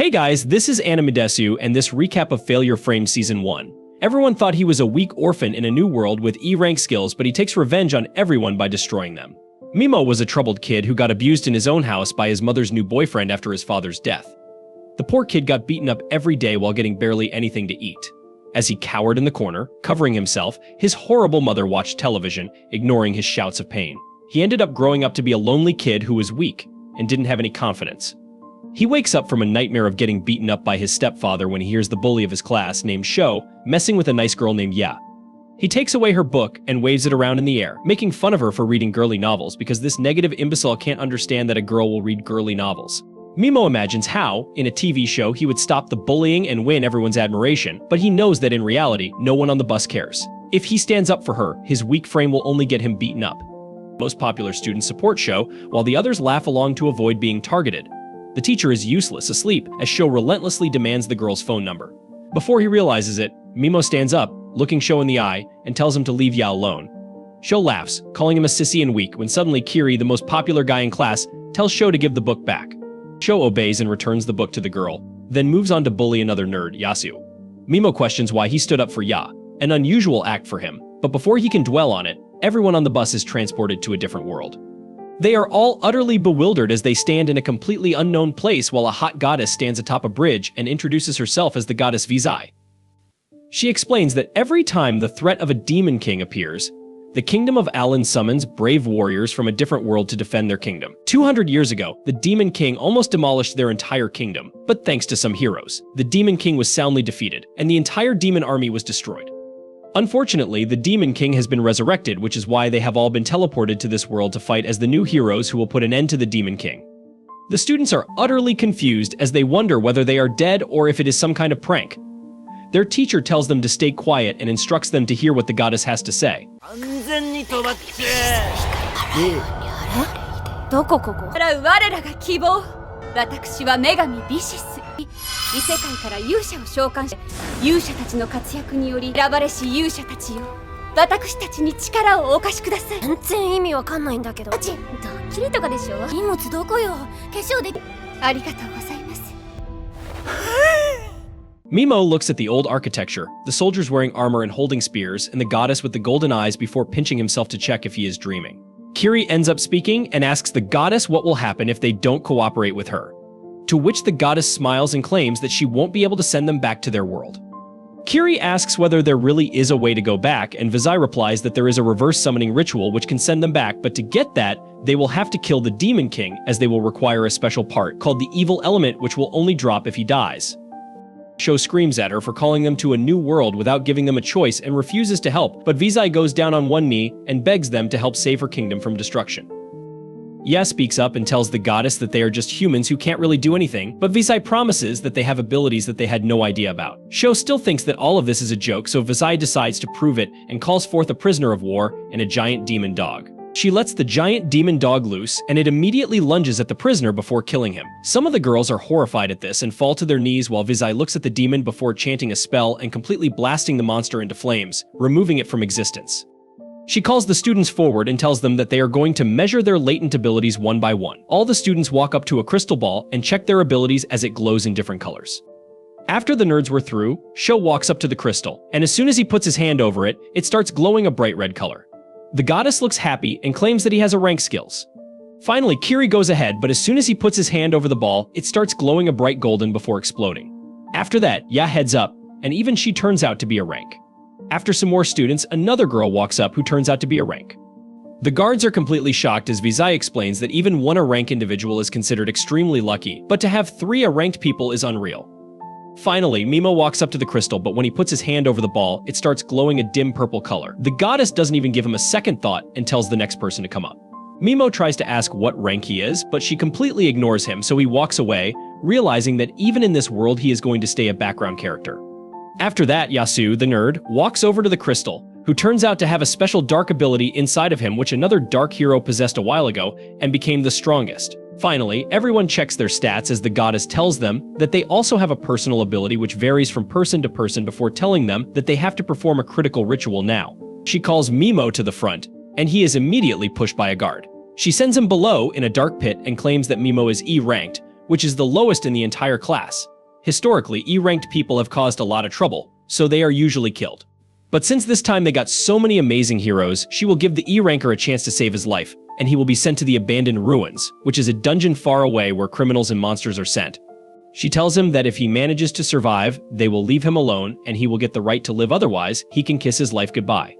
Hey guys, this is Animecaps and this recap of Failure Frame Season 1. Everyone thought he was a weak orphan in a new world with E-rank skills, but he takes revenge on everyone by destroying them. Mimo was a troubled kid who got abused in his own house by his mother's new boyfriend after his father's death. The poor kid got beaten up every day while getting barely anything to eat. As he cowered in the corner, covering himself, his horrible mother watched television, ignoring his shouts of pain. He ended up growing up to be a lonely kid who was weak and didn't have any confidence. He wakes up from a nightmare of getting beaten up by his stepfather when he hears the bully of his class, named Sho, messing with a nice girl named Ya. He takes away her book and waves it around in the air, making fun of her for reading girly novels because this negative imbecile can't understand that a girl will read girly novels. Mimo imagines how, in a TV show, he would stop the bullying and win everyone's admiration, but he knows that in reality, no one on the bus cares. If he stands up for her, his weak frame will only get him beaten up. Most popular students support Sho, while the others laugh along to avoid being targeted. The teacher is useless, asleep, as Sho relentlessly demands the girl's phone number. Before he realizes it, Mimo stands up, looking Sho in the eye, and tells him to leave Ya alone. Sho laughs, calling him a sissy and weak, when suddenly Kiri, the most popular guy in class, tells Sho to give the book back. Sho obeys and returns the book to the girl, then moves on to bully another nerd, Yasu. Mimo questions why he stood up for Ya, an unusual act for him, but before he can dwell on it, everyone on the bus is transported to a different world. They are all utterly bewildered as they stand in a completely unknown place while a hot goddess stands atop a bridge and introduces herself as the goddess Vizai. She explains that every time the threat of a demon king appears, the kingdom of Alan summons brave warriors from a different world to defend their kingdom. 200 years ago, the demon king almost demolished their entire kingdom, but thanks to some heroes, the demon king was soundly defeated, and the entire demon army was destroyed. Unfortunately, the Demon King has been resurrected, which is why they have all been teleported to this world to fight as the new heroes who will put an end to the Demon King. The students are utterly confused as they wonder whether they are dead or if it is some kind of prank. Their teacher tells them to stay quiet and instructs them to hear what the goddess has to say. Isekai から勇者を召喚し、勇者たちの活躍により選ばれし勇者たちよ。私たちに力をお貸しください。全然意味わかんないんだけど。ドッキリとかでしょ？荷物どこよ？化粧で。ありがとうございます。Mimo looks at the old architecture, the soldiers wearing armor and holding spears, and the goddess with the golden eyes before pinching himself to check if he is dreaming. Kiri ends up speaking and asks the goddess what will happen if they don't cooperate with her. To which the goddess smiles and claims that she won't be able to send them back to their world. Kiri asks whether there really is a way to go back, and Vizai replies that there is a reverse summoning ritual which can send them back, but to get that, they will have to kill the Demon King, as they will require a special part called the Evil Element, which will only drop if he dies. Sho screams at her for calling them to a new world without giving them a choice and refuses to help, but Vizai goes down on one knee and begs them to help save her kingdom from destruction. Ya speaks up and tells the goddess that they are just humans who can't really do anything, but Vizai promises that they have abilities that they had no idea about. Sho still thinks that all of this is a joke, so Vizai decides to prove it and calls forth a prisoner of war and a giant demon dog. She lets the giant demon dog loose, and it immediately lunges at the prisoner before killing him. Some of the girls are horrified at this and fall to their knees while Vizai looks at the demon before chanting a spell and completely blasting the monster into flames, removing it from existence. She calls the students forward and tells them that they are going to measure their latent abilities one by one. All the students walk up to a crystal ball and check their abilities as it glows in different colors. After the nerds were through, Sho walks up to the crystal, and as soon as he puts his hand over it, it starts glowing a bright red color. The goddess looks happy and claims that he has a rank skills. Finally, Kiri goes ahead, but as soon as he puts his hand over the ball, it starts glowing a bright golden before exploding. After that, Ya heads up, and even she turns out to be a rank. After some more students, another girl walks up who turns out to be a rank. The guards are completely shocked as Vizai explains that even one A-rank individual is considered extremely lucky, but to have 3 A-ranked people is unreal. Finally, Mimo walks up to the crystal, but when he puts his hand over the ball, it starts glowing a dim purple color. The goddess doesn't even give him a second thought and tells the next person to come up. Mimo tries to ask what rank he is, but she completely ignores him, so he walks away, realizing that even in this world he is going to stay a background character. After that, Yasu, the nerd, walks over to the crystal, who turns out to have a special dark ability inside of him which another dark hero possessed a while ago and became the strongest. Finally, everyone checks their stats as the goddess tells them that they also have a personal ability which varies from person to person before telling them that they have to perform a critical ritual now. She calls Mimo to the front, and he is immediately pushed by a guard. She sends him below in a dark pit and claims that Mimo is E-ranked, which is the lowest in the entire class. Historically, E-ranked people have caused a lot of trouble, so they are usually killed. But since this time they got so many amazing heroes, she will give the E-ranker a chance to save his life, and he will be sent to the Abandoned Ruins, which is a dungeon far away where criminals and monsters are sent. She tells him that if he manages to survive, they will leave him alone and he will get the right to live, otherwise he can kiss his life goodbye.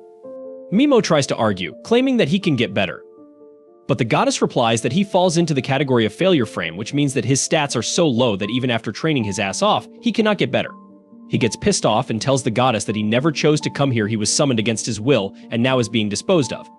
Mimo tries to argue, claiming that he can get better. But the goddess replies that he falls into the category of failure frame, which means that his stats are so low that even after training his ass off, he cannot get better. He gets pissed off and tells the goddess that he never chose to come here, he was summoned against his will and now is being disposed of.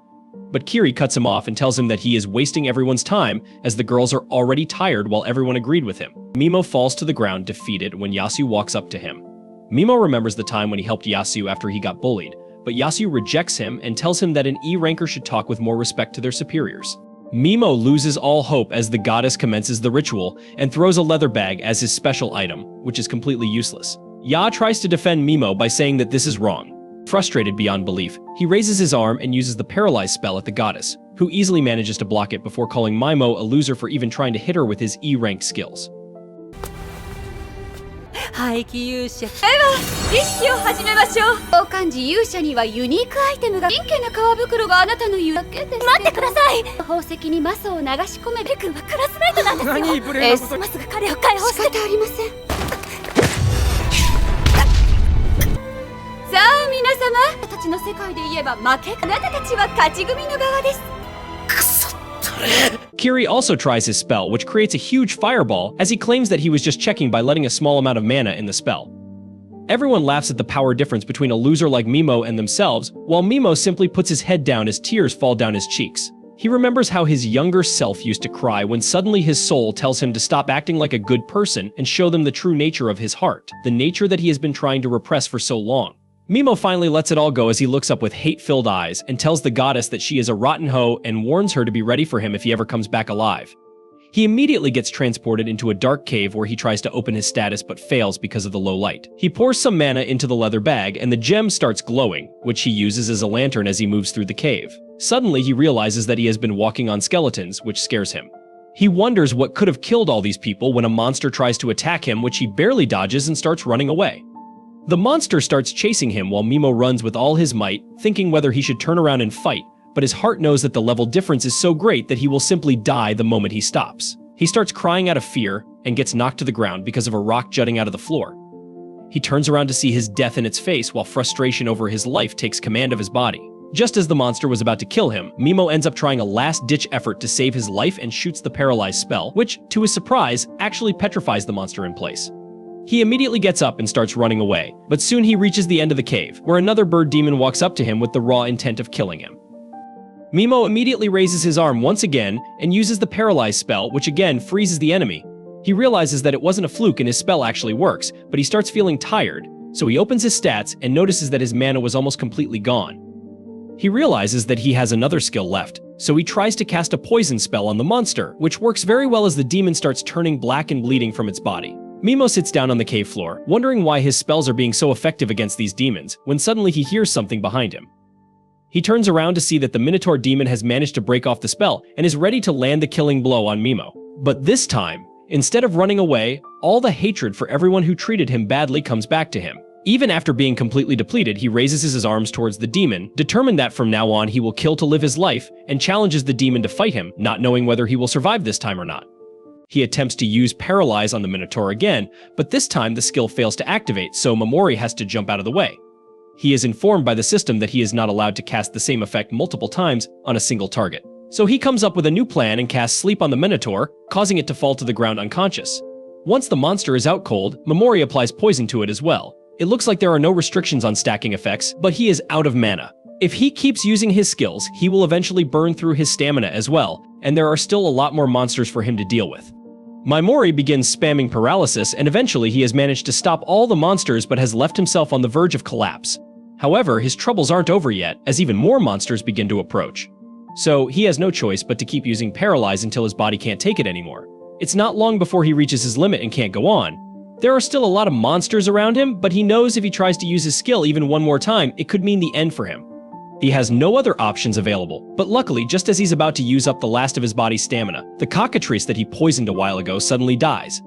But Kiri cuts him off and tells him that he is wasting everyone's time as the girls are already tired while everyone agreed with him. Mimo falls to the ground defeated when Yasu walks up to him. Mimo remembers the time when he helped Yasu after he got bullied, but Yasu rejects him and tells him that an E-ranker should talk with more respect to their superiors. Mimo loses all hope as the goddess commences the ritual and throws a leather bag as his special item, which is completely useless. Ya tries to defend Mimo by saying that this is wrong. Frustrated beyond belief, he raises his arm and uses the paralyze spell at the goddess, who easily manages to block it before calling Mimo a loser for even trying to hit her with his E-rank skills. 廃棄勇者では儀式を始めましょう。召喚時勇者にはユニークアイテムが真剣な革袋があなたの言うだけです。待ってください。宝石にマスを流し込め。レ君はクラスメイトなんですよ。何無礼なこと。マスが彼を解放して。仕方ありません。さあ皆様、あなたたちの世界で言えば負け。あなたたちは勝ち組の側です。くそったれ。Kiri also tries his spell, which creates a huge fireball, as he claims that he was just checking by letting a small amount of mana in the spell. Everyone laughs at the power difference between a loser like Mimo and themselves, while Mimo simply puts his head down as tears fall down his cheeks. He remembers how his younger self used to cry when suddenly his soul tells him to stop acting like a good person and show them the true nature of his heart, the nature that he has been trying to repress for so long. Mimo finally lets it all go as he looks up with hate-filled eyes and tells the goddess that she is a rotten hoe and warns her to be ready for him if he ever comes back alive. He immediately gets transported into a dark cave where he tries to open his status but fails because of the low light. He pours some mana into the leather bag and the gem starts glowing, which he uses as a lantern as he moves through the cave. Suddenly he realizes that he has been walking on skeletons, which scares him. He wonders what could have killed all these people when a monster tries to attack him, which he barely dodges and starts running away. The monster starts chasing him while Mimo runs with all his might, thinking whether he should turn around and fight, but his heart knows that the level difference is so great that he will simply die the moment he stops. He starts crying out of fear and gets knocked to the ground because of a rock jutting out of the floor. He turns around to see his death in its face while frustration over his life takes command of his body. Just as the monster was about to kill him, Mimo ends up trying a last-ditch effort to save his life and shoots the paralyze spell, which, to his surprise, actually petrifies the monster in place. He immediately gets up and starts running away, but soon he reaches the end of the cave, where another bird demon walks up to him with the raw intent of killing him. Mimo immediately raises his arm once again and uses the paralyze spell, which again freezes the enemy. He realizes that it wasn't a fluke and his spell actually works, but he starts feeling tired, so he opens his stats and notices that his mana was almost completely gone. He realizes that he has another skill left, so he tries to cast a poison spell on the monster, which works very well as the demon starts turning black and bleeding from its body. Mimo sits down on the cave floor, wondering why his spells are being so effective against these demons, when suddenly he hears something behind him. He turns around to see that the Minotaur demon has managed to break off the spell and is ready to land the killing blow on Mimo. But this time, instead of running away, all the hatred for everyone who treated him badly comes back to him. Even after being completely depleted, he raises his arms towards the demon, determined that from now on he will kill to live his life, and challenges the demon to fight him, not knowing whether he will survive this time or not. He attempts to use Paralyze on the Minotaur again, but this time the skill fails to activate, so Momori has to jump out of the way. He is informed by the system that he is not allowed to cast the same effect multiple times on a single target. So he comes up with a new plan and casts Sleep on the Minotaur, causing it to fall to the ground unconscious. Once the monster is out cold, Momori applies poison to it as well. It looks like there are no restrictions on stacking effects, but he is out of mana. If he keeps using his skills, he will eventually burn through his stamina as well, and there are still a lot more monsters for him to deal with. Momori begins spamming paralysis, and eventually he has managed to stop all the monsters but has left himself on the verge of collapse. However, his troubles aren't over yet, as even more monsters begin to approach. So he has no choice but to keep using Paralyze until his body can't take it anymore. It's not long before he reaches his limit and can't go on. There are still a lot of monsters around him, but he knows if he tries to use his skill even one more time, it could mean the end for him. He has no other options available, but luckily, just as he's about to use up the last of his body's stamina, the cockatrice that he poisoned a while ago suddenly dies.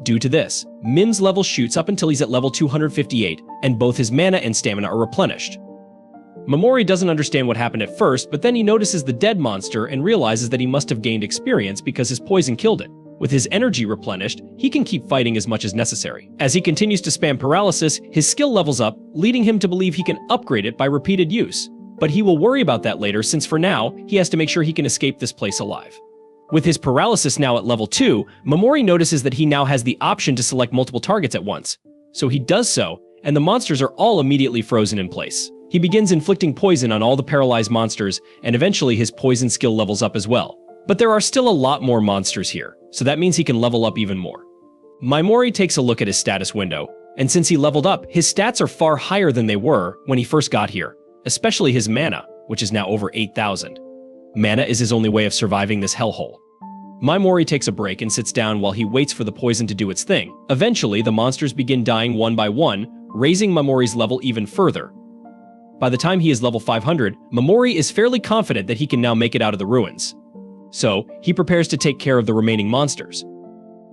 Due to this, Min's level shoots up until he's at level 258, and both his mana and stamina are replenished. Mamori doesn't understand what happened at first, but then he notices the dead monster and realizes that he must have gained experience because his poison killed it. With his energy replenished, he can keep fighting as much as necessary. As he continues to spam paralysis, his skill levels up, leading him to believe he can upgrade it by repeated use. But he will worry about that later, since for now, he has to make sure he can escape this place alive. With his paralysis now at level 2, Mamori notices that he now has the option to select multiple targets at once. So he does so, and the monsters are all immediately frozen in place. He begins inflicting poison on all the paralyzed monsters, and eventually his poison skill levels up as well. But there are still a lot more monsters here, so that means he can level up even more. Mamori takes a look at his status window, and since he leveled up, his stats are far higher than they were when he first got here, especially his mana, which is now over 8,000. Mana is his only way of surviving this hellhole. Mamori takes a break and sits down while he waits for the poison to do its thing. Eventually, the monsters begin dying one by one, raising Mamori's level even further. By the time he is level 500, Mamori is fairly confident that he can now make it out of the ruins. So, he prepares to take care of the remaining monsters.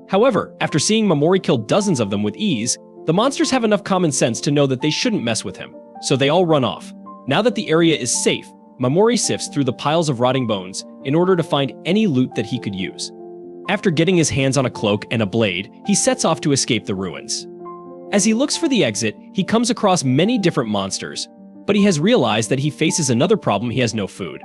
However, after seeing Mamori kill dozens of them with ease, the monsters have enough common sense to know that they shouldn't mess with him, so they all run off. Now that the area is safe, Mamori sifts through the piles of rotting bones in order to find any loot that he could use. After getting his hands on a cloak and a blade, he sets off to escape the ruins. As he looks for the exit, he comes across many different monsters, but he has realized that he faces another problem: he has no food.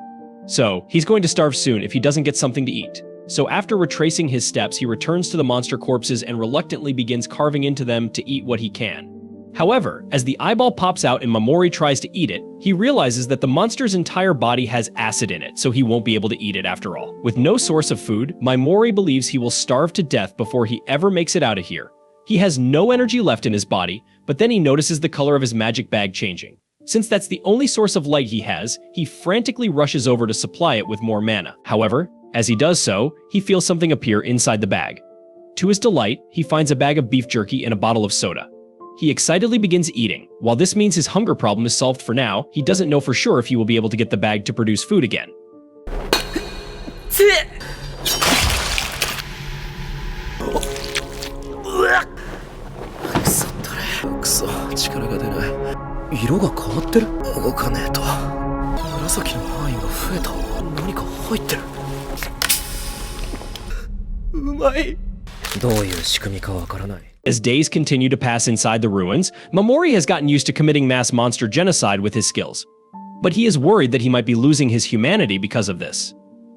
So, he's going to starve soon if he doesn't get something to eat. So after retracing his steps, he returns to the monster corpses and reluctantly begins carving into them to eat what he can. However, as the eyeball pops out and Mamori tries to eat it, he realizes that the monster's entire body has acid in it, so he won't be able to eat it after all. With no source of food, Mamori believes he will starve to death before he ever makes it out of here. He has no energy left in his body, but then he notices the color of his magic bag changing. Since that's the only source of light he has, he frantically rushes over to supply it with more mana. However, as he does so, he feels something appear inside the bag. To his delight, he finds a bag of beef jerky and a bottle of soda. He excitedly begins eating. While this means his hunger problem is solved for now, he doesn't know for sure if he will be able to get the bag to produce food again. As days continue to pass inside the ruins, Mamori has gotten used to committing mass monster genocide with his skills. But he is worried that he might be losing his humanity because of this.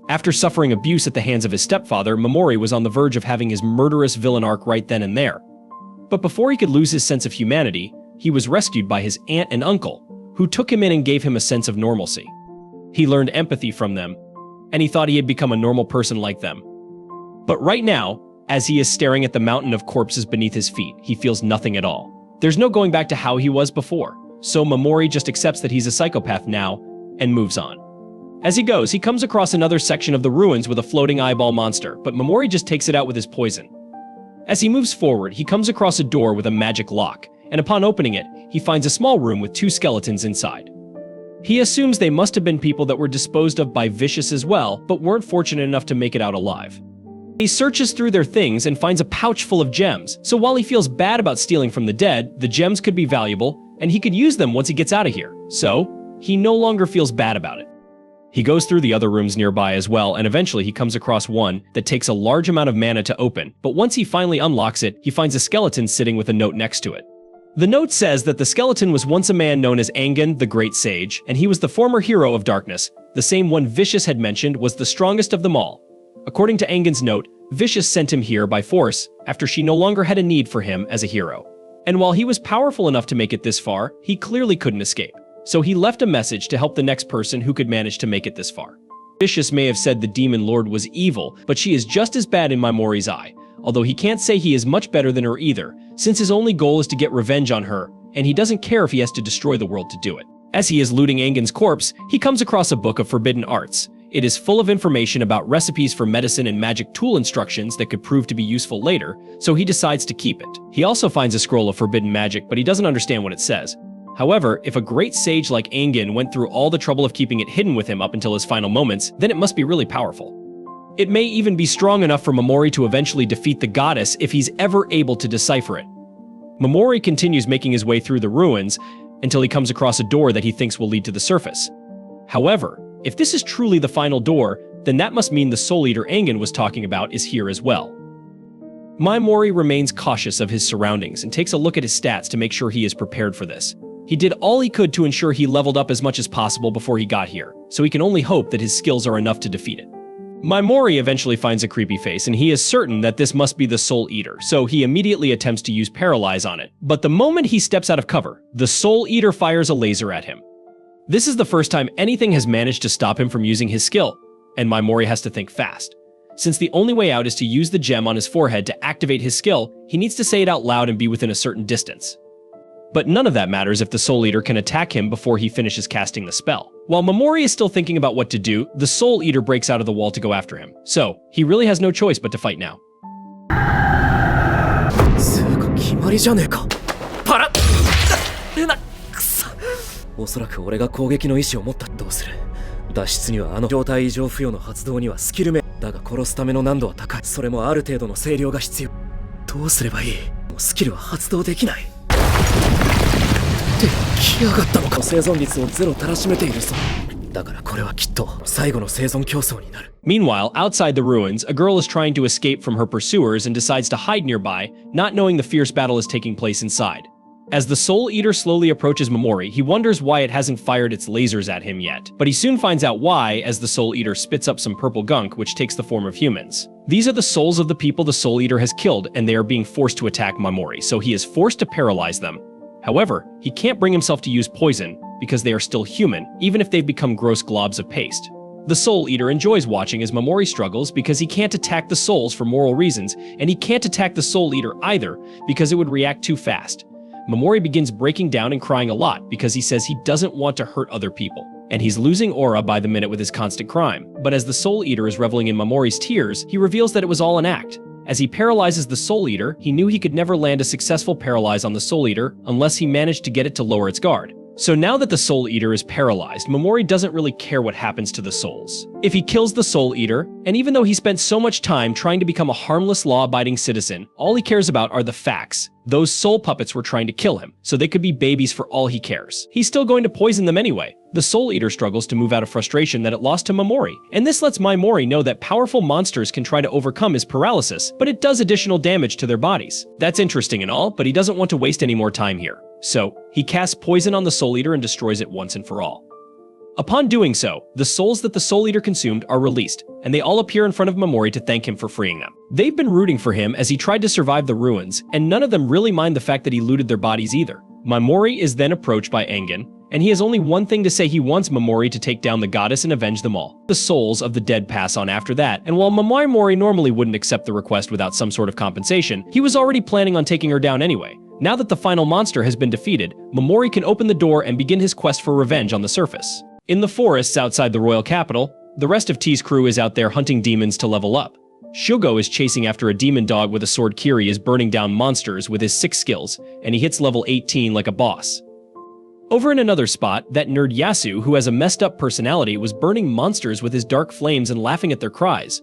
After suffering abuse at the hands of his stepfather, Mamori was on the verge of having his murderous villain arc right then and there. But before he could lose his sense of humanity, he was rescued by his aunt and uncle, who took him in and gave him a sense of normalcy. He learned empathy from them, and he thought he had become a normal person like them. But right now, as he is staring at the mountain of corpses beneath his feet, he feels nothing at all. There's no going back to how he was before, so Mamori just accepts that he's a psychopath now and moves on. As he goes, he comes across another section of the ruins with a floating eyeball monster, but Mamori just takes it out with his poison. As he moves forward, he comes across a door with a magic lock, and upon opening it, he finds a small room with 2 skeletons inside. He assumes they must have been people that were disposed of by Vicious as well, but weren't fortunate enough to make it out alive. He searches through their things and finds a pouch full of gems, so while he feels bad about stealing from the dead, the gems could be valuable, and he could use them once he gets out of here, so he no longer feels bad about it. He goes through the other rooms nearby as well, and eventually he comes across one that takes a large amount of mana to open, but once he finally unlocks it, he finds a skeleton sitting with a note next to it. The note says that the skeleton was once a man known as Angan, the Great Sage, and he was the former hero of darkness, the same one Vicious had mentioned was the strongest of them all. According to Angan's note, Vicious sent him here by force after she no longer had a need for him as a hero. And while he was powerful enough to make it this far, he clearly couldn't escape. So he left a message to help the next person who could manage to make it this far. Vicious may have said the Demon Lord was evil, but she is just as bad in Mamori's eye, although he can't say he is much better than her either, since his only goal is to get revenge on her, and he doesn't care if he has to destroy the world to do it. As he is looting Angan's corpse, he comes across a book of forbidden arts. It is full of information about recipes for medicine and magic tool instructions that could prove to be useful later, so he decides to keep it. He also finds a scroll of forbidden magic, but he doesn't understand what it says. However, if a great sage like Angan went through all the trouble of keeping it hidden with him up until his final moments, then it must be really powerful. It may even be strong enough for Momori to eventually defeat the goddess if he's ever able to decipher it. Momori continues making his way through the ruins until he comes across a door that he thinks will lead to the surface. However, if this is truly the final door, then that must mean the Soul Eater Angan was talking about is here as well. Momori remains cautious of his surroundings and takes a look at his stats to make sure he is prepared for this. He did all he could to ensure he leveled up as much as possible before he got here, so he can only hope that his skills are enough to defeat it. Momori eventually finds a creepy face, and he is certain that this must be the Soul Eater, so he immediately attempts to use Paralyze on it. But the moment he steps out of cover, the Soul Eater fires a laser at him. This is the first time anything has managed to stop him from using his skill, and Momori has to think fast. Since the only way out is to use the gem on his forehead to activate his skill, he needs to say it out loud and be within a certain distance. But none of that matters if the Soul Eater can attack him before he finishes casting the spell. While Momori is still thinking about what to do, the Soul Eater breaks out of the wall to go after him. So, he really has no choice but to fight now. おそらく俺が攻撃の意思を持った。どうする？脱出にはあの状態異常付与の発動にはスキル目だが殺すための難度は高い。それもある程度の声量が必要。どうすればいい？もうスキルは発動できない。って来やがったのか。生存率をゼロたらしめているぞ。だからこれはきっと最後の生存競争になる。Meanwhile, outside the ruins, a girl is trying to escape from her pursuers and decides to hide nearby, not knowing the fierce battle is taking place inside. As the Soul Eater slowly approaches Momori, he wonders why it hasn't fired its lasers at him yet. But he soon finds out why, as the Soul Eater spits up some purple gunk which takes the form of humans. These are the souls of the people the Soul Eater has killed, and they are being forced to attack Momori, so he is forced to paralyze them. However, he can't bring himself to use poison, because they are still human, even if they've become gross globs of paste. The Soul Eater enjoys watching as Momori struggles because he can't attack the souls for moral reasons, and he can't attack the Soul Eater either because it would react too fast. Momori begins breaking down and crying a lot because he says he doesn't want to hurt other people. And he's losing aura by the minute with his constant crime. But as the Soul Eater is reveling in Momori's tears, he reveals that it was all an act. As he paralyzes the Soul Eater, he knew he could never land a successful paralyze on the Soul Eater unless he managed to get it to lower its guard. So now that the Soul Eater is paralyzed, Momori doesn't really care what happens to the souls. If he kills the Soul Eater, and even though he spent so much time trying to become a harmless, law-abiding citizen, all he cares about are the facts. Those soul puppets were trying to kill him, so they could be babies for all he cares. He's still going to poison them anyway. The Soul Eater struggles to move out of frustration that it lost to Momori, and this lets Momori know that powerful monsters can try to overcome his paralysis, but it does additional damage to their bodies. That's interesting and all, but he doesn't want to waste any more time here. So, he casts poison on the Soul Eater and destroys it once and for all. Upon doing so, the souls that the Soul Eater consumed are released, and they all appear in front of Momori to thank him for freeing them. They've been rooting for him as he tried to survive the ruins, and none of them really mind the fact that he looted their bodies either. Momori is then approached by Angan, and he has only one thing to say: he wants Momori to take down the goddess and avenge them all. The souls of the dead pass on after that, and while Momori normally wouldn't accept the request without some sort of compensation, he was already planning on taking her down anyway. Now that the final monster has been defeated, Momori can open the door and begin his quest for revenge on the surface. In the forests outside the royal capital, the rest of T's crew is out there hunting demons to level up. Shugo is chasing after a demon dog with a sword. Kiri is burning down monsters with his 6 skills, and he hits level 18 like a boss. Over in another spot, that nerd Yasu, who has a messed up personality, was burning monsters with his dark flames and laughing at their cries.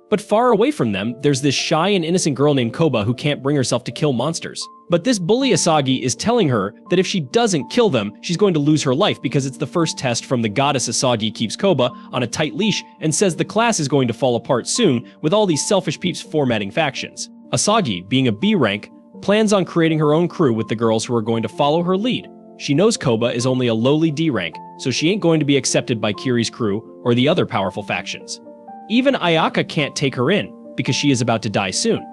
But far away from them, there's this shy and innocent girl named Koba who can't bring herself to kill monsters. But this bully Asagi is telling her that if she doesn't kill them, she's going to lose her life because it's the first test from the goddess. Asagi keeps Koba on a tight leash and says the class is going to fall apart soon with all these selfish peeps formatting factions. Asagi, being a B rank, plans on creating her own crew with the girls who are going to follow her lead. She knows Koba is only a lowly D rank, so she ain't going to be accepted by Kiri's crew or the other powerful factions. Even Ayaka can't take her in, because she is about to die soon.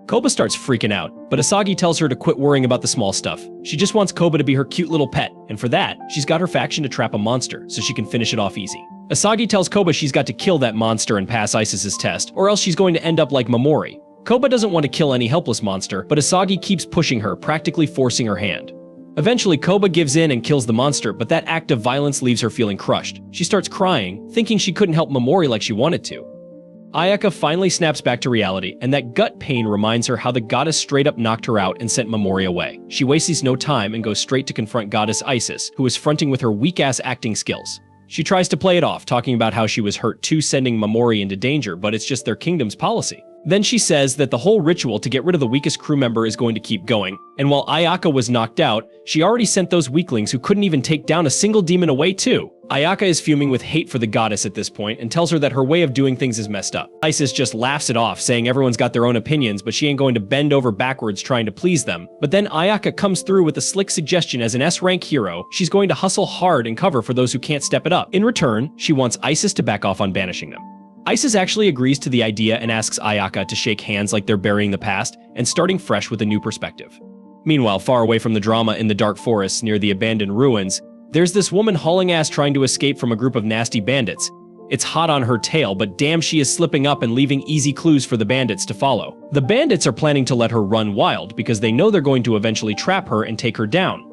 Koba starts freaking out, but Asagi tells her to quit worrying about the small stuff. She just wants Koba to be her cute little pet, and for that, she's got her faction to trap a monster, so she can finish it off easy. Asagi tells Koba she's got to kill that monster and pass Isis's test, or else she's going to end up like Momori. Koba doesn't want to kill any helpless monster, but Asagi keeps pushing her, practically forcing her hand. Eventually, Koba gives in and kills the monster, but that act of violence leaves her feeling crushed. She starts crying, thinking she couldn't help Momori like she wanted to. Ayaka finally snaps back to reality, and that gut pain reminds her how the goddess straight up knocked her out and sent Momori away. She wastes no time and goes straight to confront goddess Isis, who is fronting with her weak-ass acting skills. She tries to play it off, talking about how she was hurt too, sending Momori into danger, but it's just their kingdom's policy. Then she says that the whole ritual to get rid of the weakest crew member is going to keep going, and while Ayaka was knocked out, she already sent those weaklings who couldn't even take down a single demon away too. Ayaka is fuming with hate for the goddess at this point and tells her that her way of doing things is messed up. Isis just laughs it off, saying everyone's got their own opinions, but she ain't going to bend over backwards trying to please them. But then Ayaka comes through with a slick suggestion. As an S-rank hero, she's going to hustle hard and cover for those who can't step it up. In return, she wants Isis to back off on banishing them. Isis actually agrees to the idea and asks Ayaka to shake hands like they're burying the past and starting fresh with a new perspective. Meanwhile, far away from the drama in the dark forests near the abandoned ruins, there's this woman hauling ass trying to escape from a group of nasty bandits. It's hot on her tail, but damn, she is slipping up and leaving easy clues for the bandits to follow. The bandits are planning to let her run wild because they know they're going to eventually trap her and take her down.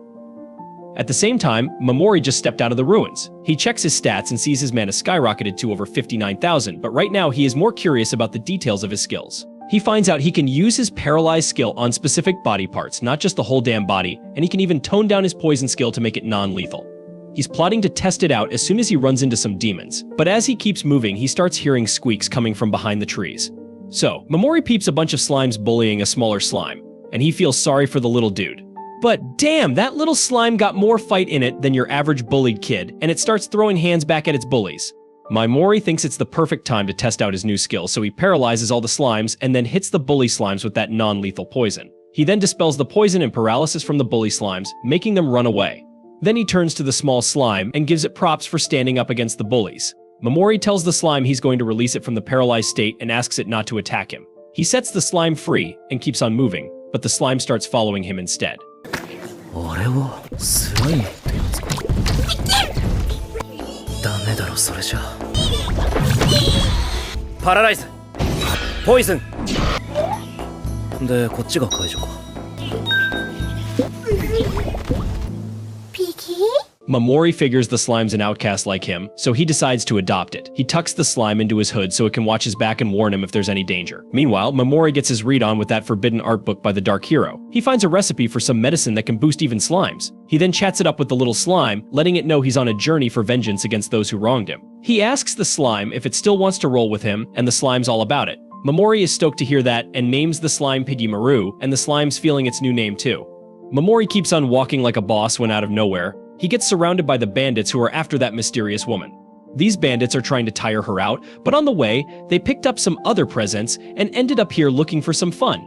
At the same time, Momori just stepped out of the ruins. He checks his stats and sees his mana skyrocketed to over 59,000, but right now he is more curious about the details of his skills. He finds out he can use his paralyzed skill on specific body parts, not just the whole damn body, and he can even tone down his poison skill to make it non-lethal. He's plotting to test it out as soon as he runs into some demons, but as he keeps moving, he starts hearing squeaks coming from behind the trees. So, Momori peeps a bunch of slimes bullying a smaller slime, and he feels sorry for the little dude. But damn, that little slime got more fight in it than your average bullied kid, and it starts throwing hands back at its bullies. Momori thinks it's the perfect time to test out his new skill, so he paralyzes all the slimes and then hits the bully slimes with that non-lethal poison. He then dispels the poison and paralysis from the bully slimes, making them run away. Then he turns to the small slime and gives it props for standing up against the bullies. Momori tells the slime he's going to release it from the paralyzed state and asks it not to attack him. He sets the slime free and keeps on moving, but the slime starts following him instead. 俺をスライムってやつか。ダメだろそれじゃ。パラライズ、ポイズン。でこっちが解除か。Momori figures the slime's an outcast like him, so he decides to adopt it. He tucks the slime into his hood so it can watch his back and warn him if there's any danger. Meanwhile, Momori gets his read on with that forbidden art book by the Dark Hero. He finds a recipe for some medicine that can boost even slimes. He then chats it up with the little slime, letting it know he's on a journey for vengeance against those who wronged him. He asks the slime if it still wants to roll with him, and the slime's all about it. Momori is stoked to hear that and names the slime Piggy Maru, and the slime's feeling its new name too. Momori keeps on walking like a boss when out of nowhere, he gets surrounded by the bandits who are after that mysterious woman. These bandits are trying to tire her out, but on the way, they picked up some other presents and ended up here looking for some fun.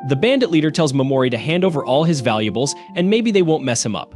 The bandit leader tells Momori to hand over all his valuables and maybe they won't mess him up.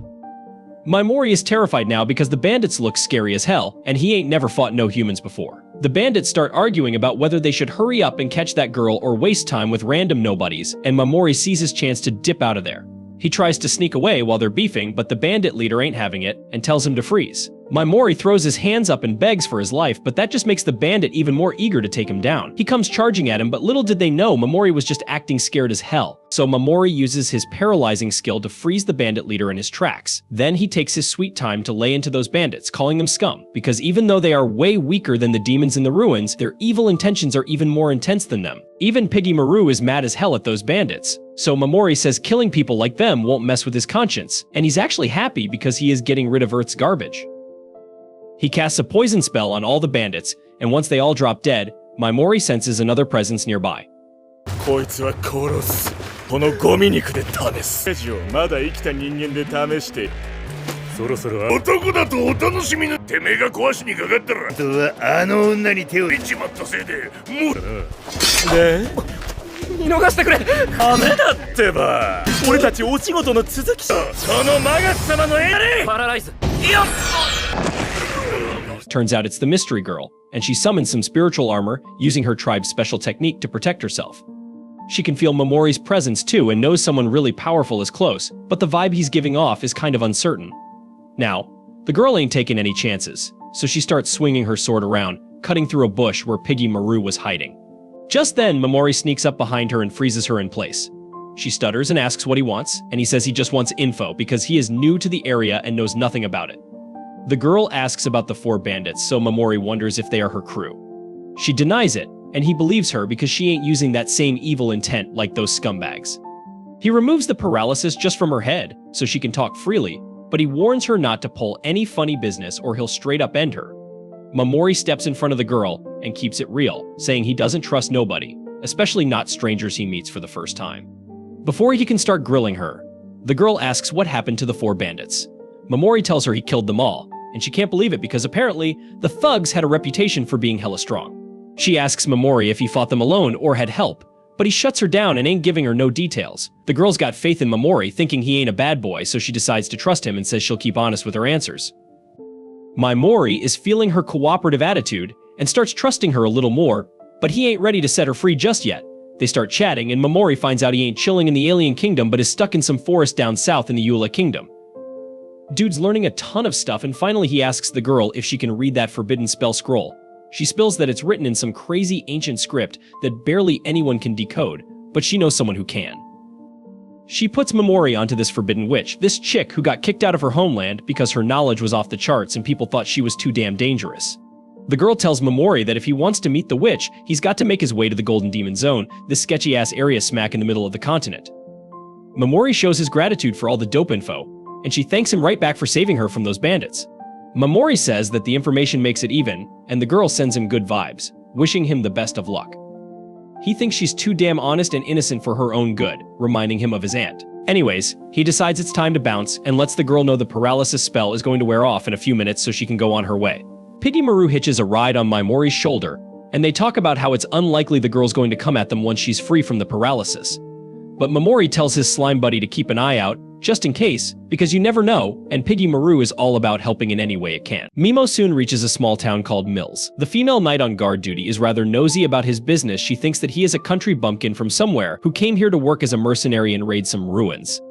Momori is terrified now because the bandits look scary as hell, and he ain't never fought no humans before. The bandits start arguing about whether they should hurry up and catch that girl or waste time with random nobodies, and Momori sees his chance to dip out of there. He tries to sneak away while they're beefing, but the bandit leader ain't having it and tells him to freeze. Momori throws his hands up and begs for his life, but that just makes the bandit even more eager to take him down. He comes charging at him, but little did they know Momori was just acting scared as hell. So Momori uses his paralyzing skill to freeze the bandit leader in his tracks. Then he takes his sweet time to lay into those bandits, calling them scum, because even though they are way weaker than the demons in the ruins, their evil intentions are even more intense than them. Even Piggy Maru is mad as hell at those bandits. So Momori says killing people like them won't mess with his conscience, and he's actually happy because he is getting rid of Earth's garbage. He casts a poison spell on all the bandits, and once they all drop dead, Momori senses another presence nearby. こいつは殺す。このゴミ肉で試す。まだ生きた人間で試して。そろそろ男だとお楽しみのてめえが壊しにかかったら。あとはあの女に手を入れちまったせいでもう。で見逃してくれ。ダメだってば。俺たちお仕事の続きさ。そのマガス様のエレパラライズ。よっ。 Turns out it's the mystery girl, and she summons some spiritual armor using her tribe's special technique to protect herself. She can feel Momori's presence too and knows someone really powerful is close, but the vibe he's giving off is kind of uncertain. Now, the girl ain't taking any chances, so she starts swinging her sword around, cutting through a bush where Piggy Maru was hiding. Just then, Momori sneaks up behind her and freezes her in place. She stutters and asks what he wants, and he says he just wants info because he is new to the area and knows nothing about it. The girl asks about the 4 bandits, so Momori wonders if they are her crew. She denies it, and he believes her because she ain't using that same evil intent like those scumbags. He removes the paralysis just from her head so she can talk freely, but he warns her not to pull any funny business or he'll straight up end her. Mamori steps in front of the girl and keeps it real, saying he doesn't trust nobody, especially not strangers he meets for the first time. Before he can start grilling her, the girl asks what happened to the 4 bandits. Mamori tells her he killed them all, and she can't believe it because apparently the thugs had a reputation for being hella strong. She asks Mamori if he fought them alone or had help, but he shuts her down and ain't giving her no details. The girl's got faith in Mamori, thinking he ain't a bad boy, so she decides to trust him and says she'll keep honest with her answers. Mamori is feeling her cooperative attitude and starts trusting her a little more, but he ain't ready to set her free just yet. They start chatting and Mamori finds out he ain't chilling in the alien kingdom but is stuck in some forest down south in the Eula kingdom. Dude's learning a ton of stuff and finally he asks the girl if she can read that forbidden spell scroll. She spills that it's written in some crazy ancient script that barely anyone can decode, but she knows someone who can. She puts Mamori onto this forbidden witch, this chick who got kicked out of her homeland because her knowledge was off the charts and people thought she was too damn dangerous. The girl tells Mamori that if he wants to meet the witch, he's got to make his way to the Golden Demon Zone, this sketchy-ass area smack in the middle of the continent. Mamori shows his gratitude for all the dope info, and she thanks him right back for saving her from those bandits. Mamori says that the information makes it even, and the girl sends him good vibes, wishing him the best of luck. He thinks she's too damn honest and innocent for her own good, reminding him of his aunt. Anyways, he decides it's time to bounce and lets the girl know the paralysis spell is going to wear off in a few minutes so she can go on her way. Piggy Maru hitches a ride on Mamori's shoulder, and they talk about how it's unlikely the girl's going to come at them once she's free from the paralysis. But Mamori tells his slime buddy to keep an eye out, just in case, because you never know, and Piggy Maru is all about helping in any way it can. Mimo soon reaches a small town called Mills. The female knight on guard duty is rather nosy about his business. She thinks that he is a country bumpkin from somewhere who came here to work as a mercenary and raid some ruins.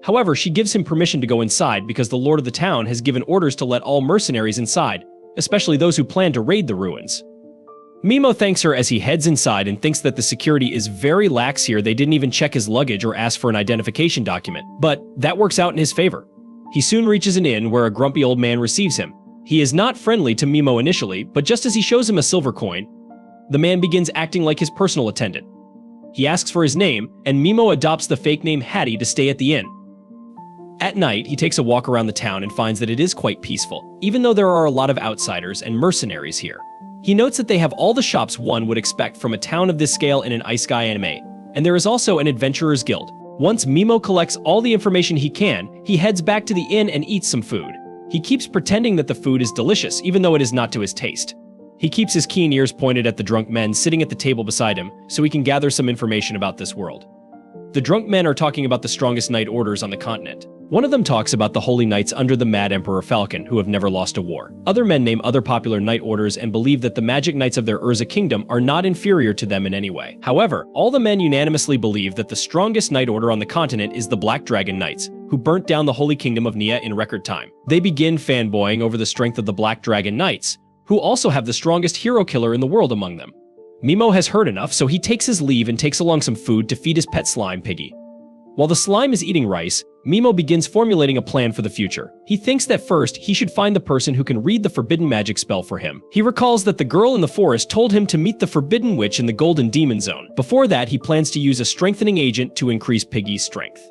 However, she gives him permission to go inside because the lord of the town has given orders to let all mercenaries inside, especially those who plan to raid the ruins. Mimo thanks her as he heads inside and thinks that the security is very lax here. They didn't even check his luggage or ask for an identification document, but that works out in his favor. He soon reaches an inn where a grumpy old man receives him. He is not friendly to Mimo initially, but just as he shows him a silver coin, the man begins acting like his personal attendant. He asks for his name, and Mimo adopts the fake name Hattie to stay at the inn. At night, he takes a walk around the town and finds that it is quite peaceful, even though there are a lot of outsiders and mercenaries here. He notes that they have all the shops one would expect from a town of this scale in an Isekai anime, and there is also an adventurer's guild. Once Mimo collects all the information he can, he heads back to the inn and eats some food. He keeps pretending that the food is delicious, even though it is not to his taste. He keeps his keen ears pointed at the drunk men sitting at the table beside him, so he can gather some information about this world. The drunk men are talking about the strongest knight orders on the continent. One of them talks about the holy knights under the Mad Emperor Falcon, who have never lost a war. Other men name other popular knight orders and believe that the magic knights of their Urza kingdom are not inferior to them in any way. However, all the men unanimously believe that the strongest knight order on the continent is the Black Dragon Knights, who burnt down the holy kingdom of Nia in record time. They begin fanboying over the strength of the Black Dragon Knights, who also have the strongest hero killer in the world among them. Mimo has heard enough, so he takes his leave and takes along some food to feed his pet slime, Piggy. While the slime is eating rice, Mimo begins formulating a plan for the future. He thinks that first, he should find the person who can read the forbidden magic spell for him. He recalls that the girl in the forest told him to meet the forbidden witch in the Golden Demon Zone. Before that, he plans to use a strengthening agent to increase Piggy's strength.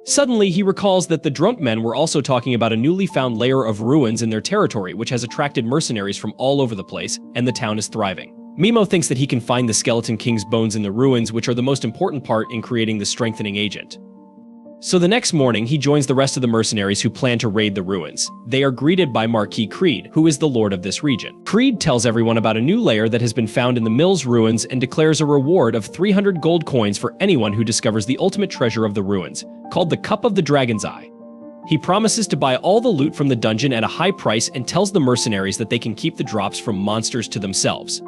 Suddenly, he recalls that the drunk men were also talking about a newly found layer of ruins in their territory, which has attracted mercenaries from all over the place, and the town is thriving. Mimo thinks that he can find the Skeleton King's bones in the ruins, which are the most important part in creating the strengthening agent. So the next morning, he joins the rest of the mercenaries who plan to raid the ruins. They are greeted by Marquis Creed, who is the lord of this region. Creed tells everyone about a new layer that has been found in the Mills ruins and declares a reward of 300 gold coins for anyone who discovers the ultimate treasure of the ruins, called the Cup of the Dragon's Eye. He promises to buy all the loot from the dungeon at a high price and tells the mercenaries that they can keep the drops from monsters to themselves.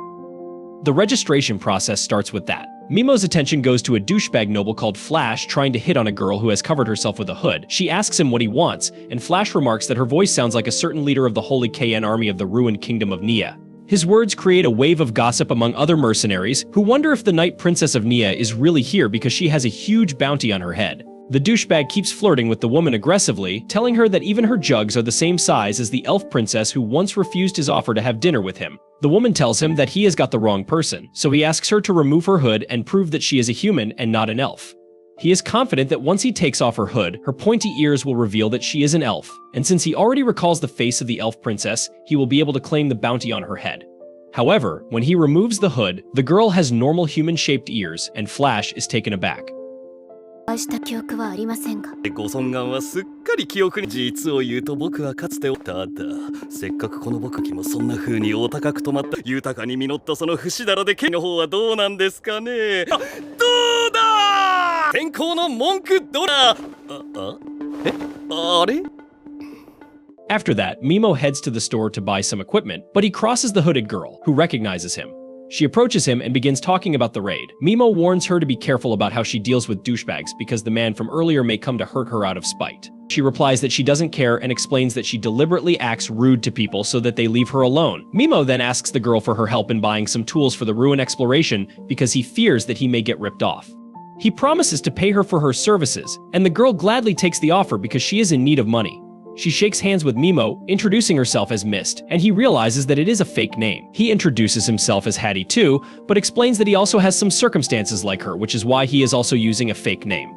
The registration process starts with that. Mimo's attention goes to a douchebag noble called Flash trying to hit on a girl who has covered herself with a hood. She asks him what he wants, and Flash remarks that her voice sounds like a certain leader of the Holy KN army of the ruined kingdom of Nia. His words create a wave of gossip among other mercenaries, who wonder if the Night Princess of Nia is really here because she has a huge bounty on her head. The douchebag keeps flirting with the woman aggressively, telling her that even her jugs are the same size as the elf princess who once refused his offer to have dinner with him. The woman tells him that he has got the wrong person, so he asks her to remove her hood and prove that she is a human and not an elf. He is confident that once he takes off her hood, her pointy ears will reveal that she is an elf, and since he already recalls the face of the elf princess, he will be able to claim the bounty on her head. However, when he removes the hood, the girl has normal human-shaped ears, and Flash is taken aback. ご尊顔はすっかり記憶に実を言うと僕はかつてただせっかくこの僕もそんな風にお高く止まった豊かに実ったその節だらで剣の方はどうなんですかねどうだ天候の文句どうだあれ After that, Mimo heads to the store to buy some equipment, but he crosses the hooded girl, who recognizes him. She approaches him and begins talking about the raid. Mimo warns her to be careful about how she deals with douchebags because the man from earlier may come to hurt her out of spite. She replies that she doesn't care and explains that she deliberately acts rude to people so that they leave her alone. Mimo then asks the girl for her help in buying some tools for the ruin exploration because he fears that he may get ripped off. He promises to pay her for her services, and the girl gladly takes the offer because she is in need of money. She shakes hands with Mimo, introducing herself as Mist, and he realizes that it is a fake name. He introduces himself as Hattie too, but explains that he also has some circumstances like her, which is why he is also using a fake name.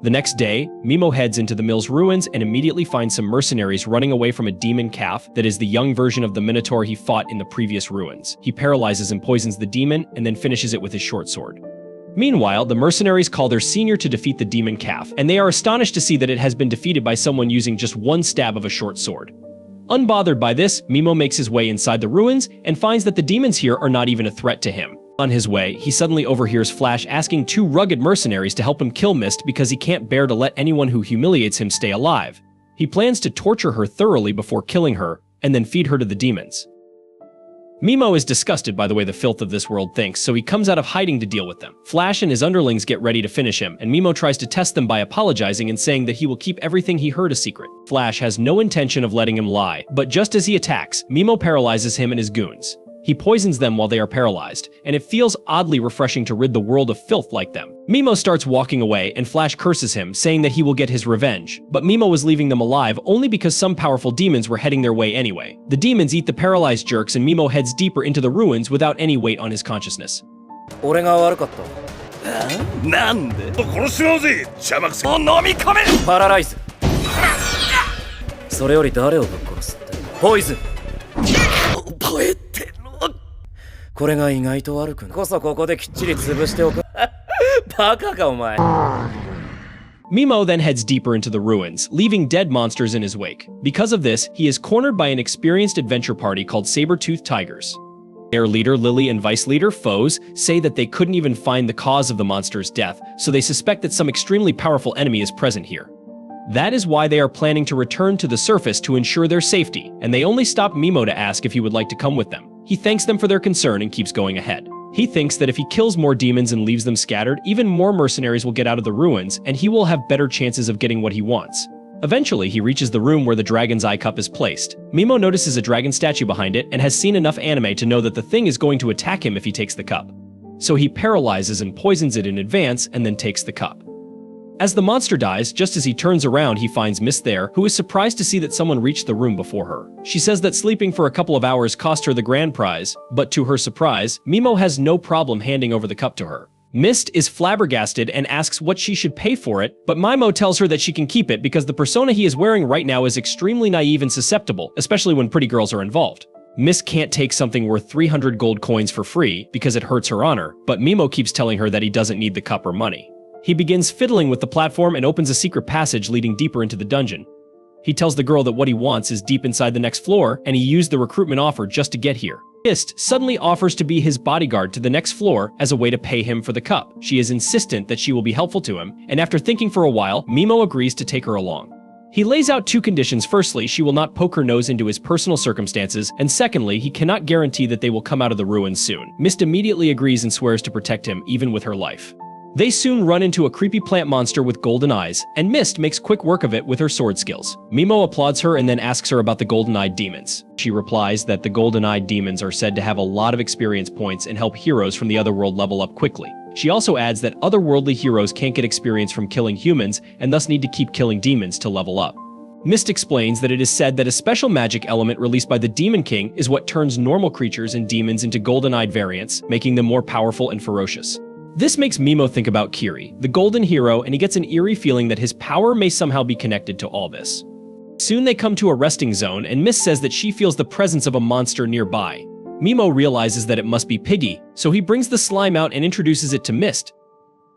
The next day, Mimo heads into the mill's ruins and immediately finds some mercenaries running away from a demon calf that is the young version of the minotaur he fought in the previous ruins. He paralyzes and poisons the demon, and then finishes it with his short sword. Meanwhile, the mercenaries call their senior to defeat the demon calf, and they are astonished to see that it has been defeated by someone using just one stab of a short sword. Unbothered by this, Mimo makes his way inside the ruins and finds that the demons here are not even a threat to him. On his way, he suddenly overhears Flash asking two rugged mercenaries to help him kill Mist because he can't bear to let anyone who humiliates him stay alive. He plans to torture her thoroughly before killing her, and then feed her to the demons. Mimo is disgusted by the way the filth of this world thinks, so he comes out of hiding to deal with them. Flash and his underlings get ready to finish him, and Mimo tries to test them by apologizing and saying that he will keep everything he heard a secret. Flash has no intention of letting him lie, but just as he attacks, Mimo paralyzes him and his goons. He poisons them while they are paralyzed, and it feels oddly refreshing to rid the world of filth like them. Mimo starts walking away, and Flash curses him, saying that he will get his revenge, but Mimo was leaving them alive only because some powerful demons were heading their way anyway. The demons eat the paralyzed jerks, and Mimo heads deeper into the ruins without any weight on his consciousness. 俺が悪かったなんで殺しまうぜ邪魔くせを飲み込めパラライズそれより誰をぶっ殺すってポイズン覚えてるこれが意外と悪くないこそここできっちり潰しておくバカかお前 Mimo then heads deeper into the ruins, leaving dead monsters in his wake. Because of this, he is cornered by an experienced adventure party called Saber-Toothed Tigers. Their leader, Lily, and vice leader, Foes, say that they couldn't even find the cause of the monster's death, so they suspect that some extremely powerful enemy is present here. That is why they are planning to return to the surface to ensure their safety, and they only stop Mimo to ask if he would like to come with them. He thanks them for their concern and keeps going ahead. He thinks that if he kills more demons and leaves them scattered, even more mercenaries will get out of the ruins, and he will have better chances of getting what he wants. Eventually, he reaches the room where the dragon's eye cup is placed. Mimo notices a dragon statue behind it and has seen enough anime to know that the thing is going to attack him if he takes the cup. So he paralyzes and poisons it in advance and then takes the cup. As the monster dies, just as he turns around, he finds Mist there, who is surprised to see that someone reached the room before her. She says that sleeping for a couple of hours cost her the grand prize, but to her surprise, Mimo has no problem handing over the cup to her. Mist is flabbergasted and asks what she should pay for it, but Mimo tells her that she can keep it because the persona he is wearing right now is extremely naive and susceptible, especially when pretty girls are involved. Mist can't take something worth 300 gold coins for free because it hurts her honor, but Mimo keeps telling her that he doesn't need the cup or money. He begins fiddling with the platform and opens a secret passage leading deeper into the dungeon. He tells the girl that what he wants is deep inside the next floor, and he used the recruitment offer just to get here. Mist suddenly offers to be his bodyguard to the next floor as a way to pay him for the cup. She is insistent that she will be helpful to him, and after thinking for a while, Mimo agrees to take her along. He lays out two conditions. Firstly, she will not poke her nose into his personal circumstances, and secondly, he cannot guarantee that they will come out of the ruins soon. Mist immediately agrees and swears to protect him, even with her life. They soon run into a creepy plant monster with golden eyes, and Mist makes quick work of it with her sword skills. Mimo applauds her and then asks her about the golden-eyed demons. She replies that the golden-eyed demons are said to have a lot of experience points and help heroes from the other world level up quickly. She also adds that otherworldly heroes can't get experience from killing humans and thus need to keep killing demons to level up. Mist explains that it is said that a special magic element released by the Demon King is what turns normal creatures and demons into golden-eyed variants, making them more powerful and ferocious. This makes Mimo think about Kiri, the golden hero, and he gets an eerie feeling that his power may somehow be connected to all this. Soon they come to a resting zone, and Mist says that she feels the presence of a monster nearby. Mimo realizes that it must be Piggy, so he brings the slime out and introduces it to Mist.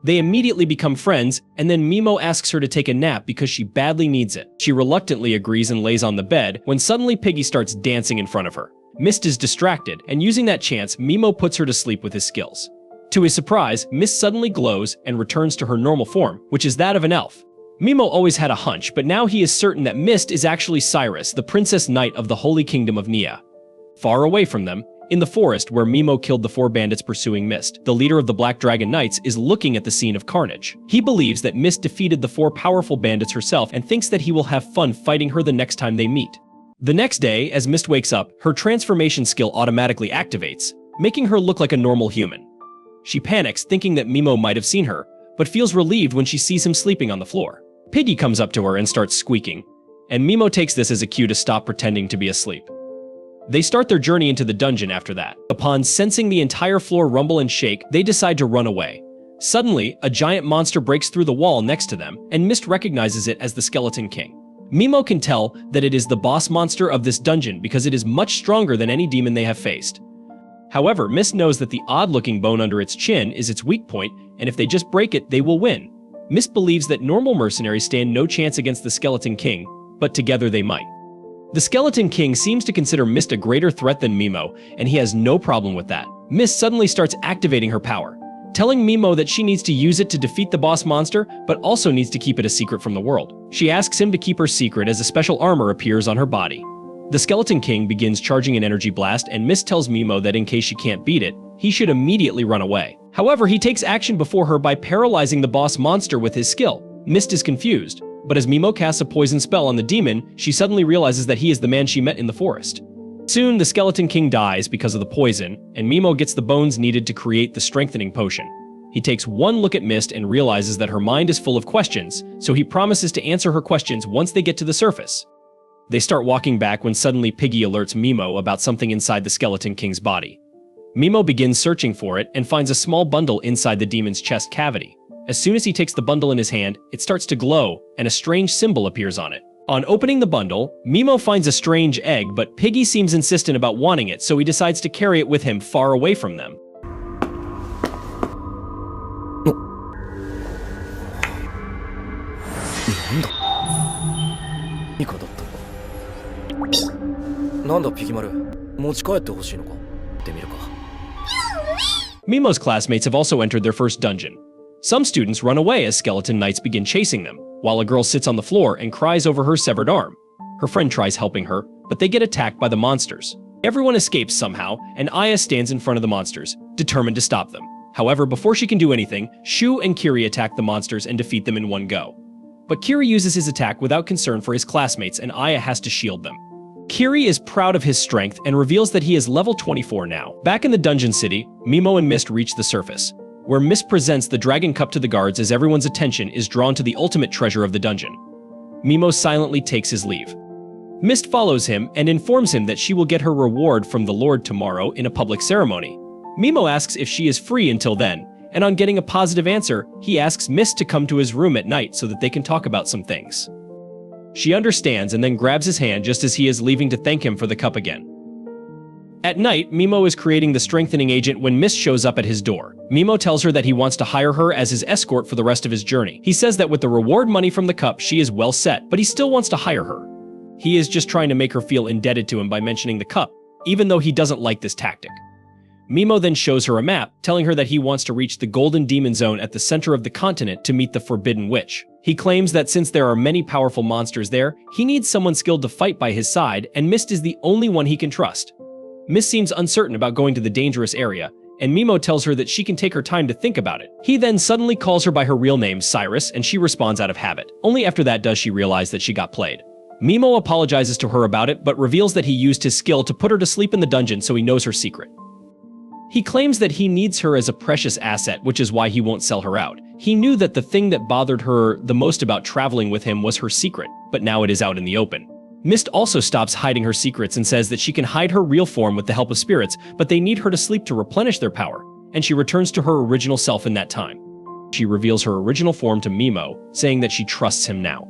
They immediately become friends, and then Mimo asks her to take a nap because she badly needs it. She reluctantly agrees and lays on the bed when suddenly Piggy starts dancing in front of her. Mist is distracted, and using that chance, Mimo puts her to sleep with his skills. To his surprise, Mist suddenly glows and returns to her normal form, which is that of an elf. Mimo always had a hunch, but now he is certain that Mist is actually Cyrus, the Princess Knight of the Holy Kingdom of Nia. Far away from them, in the forest where Mimo killed the 4 bandits pursuing Mist, the leader of the Black Dragon Knights is looking at the scene of carnage. He believes that Mist defeated the 4 powerful bandits herself and thinks that he will have fun fighting her the next time they meet. The next day, as Mist wakes up, her transformation skill automatically activates, making her look like a normal human. She panics, thinking that Mimo might have seen her, but feels relieved when she sees him sleeping on the floor. Piggy comes up to her and starts squeaking, and Mimo takes this as a cue to stop pretending to be asleep. They start their journey into the dungeon after that. Upon sensing the entire floor rumble and shake, they decide to run away. Suddenly, a giant monster breaks through the wall next to them, and Mist recognizes it as the Skeleton King. Mimo can tell that it is the boss monster of this dungeon because it is much stronger than any demon they have faced. However, Mist knows that the odd-looking bone under its chin is its weak point, and if they just break it, they will win. Mist believes that normal mercenaries stand no chance against the Skeleton King, but together they might. The Skeleton King seems to consider Mist a greater threat than Mimo, and he has no problem with that. Mist suddenly starts activating her power, telling Mimo that she needs to use it to defeat the boss monster, but also needs to keep it a secret from the world. She asks him to keep her secret as a special armor appears on her body. The Skeleton King begins charging an energy blast, and Mist tells Mimo that in case she can't beat it, he should immediately run away. However, he takes action before her by paralyzing the boss monster with his skill. Mist is confused, but as Mimo casts a poison spell on the demon, she suddenly realizes that he is the man she met in the forest. Soon, the Skeleton King dies because of the poison, and Mimo gets the bones needed to create the strengthening potion. He takes one look at Mist and realizes that her mind is full of questions, so he promises to answer her questions once they get to the surface. They start walking back when suddenly Piggy alerts Mimo about something inside the Skeleton King's body. Mimo begins searching for it and finds a small bundle inside the demon's chest cavity. As soon as he takes the bundle in his hand, it starts to glow, and a strange symbol appears on it. On opening the bundle, Mimo finds a strange egg, but Piggy seems insistent about wanting it, so he decides to carry it with him far away from them. Mimo's classmates have also entered their first dungeon. Some students run away as skeleton knights begin chasing them, while a girl sits on the floor and cries over her severed arm. Her friend tries helping her, but they get attacked by the monsters. Everyone escapes somehow, and Aya stands in front of the monsters, determined to stop them. However, before she can do anything, Shu and Kiri attack the monsters and defeat them in one go. But Kiri uses his attack without concern for his classmates, and Aya has to shield them. Kiri is proud of his strength and reveals that he is level 24 now. Back in the dungeon city, Mimo and Mist reach the surface, where Mist presents the dragon cup to the guards as everyone's attention is drawn to the ultimate treasure of the dungeon. Mimo silently takes his leave. Mist follows him and informs him that she will get her reward from the Lord tomorrow in a public ceremony. Mimo asks if she is free until then, and on getting a positive answer, he asks Mist to come to his room at night so that they can talk about some things. She understands and then grabs his hand just as he is leaving to thank him for the cup again. At night, Mimo is creating the strengthening agent when Mist shows up at his door. Mimo tells her that he wants to hire her as his escort for the rest of his journey. He says that with the reward money from the cup, she is well set, but he still wants to hire her. He is just trying to make her feel indebted to him by mentioning the cup, even though he doesn't like this tactic. Mimo then shows her a map, telling her that he wants to reach the Golden Demon Zone at the center of the continent to meet the Forbidden Witch. He claims that since there are many powerful monsters there, he needs someone skilled to fight by his side, and Mist is the only one he can trust. Mist seems uncertain about going to the dangerous area, and Mimo tells her that she can take her time to think about it. He then suddenly calls her by her real name, Cyrus, and she responds out of habit. Only after that does she realize that she got played. Mimo apologizes to her about it, but reveals that he used his skill to put her to sleep in the dungeon so he knows her secret. He claims that he needs her as a precious asset, which is why he won't sell her out. He knew that the thing that bothered her the most about traveling with him was her secret, but now it is out in the open. Mist also stops hiding her secrets and says that she can hide her real form with the help of spirits, but they need her to sleep to replenish their power, and she returns to her original self in that time. She reveals her original form to Mimo, saying that she trusts him now.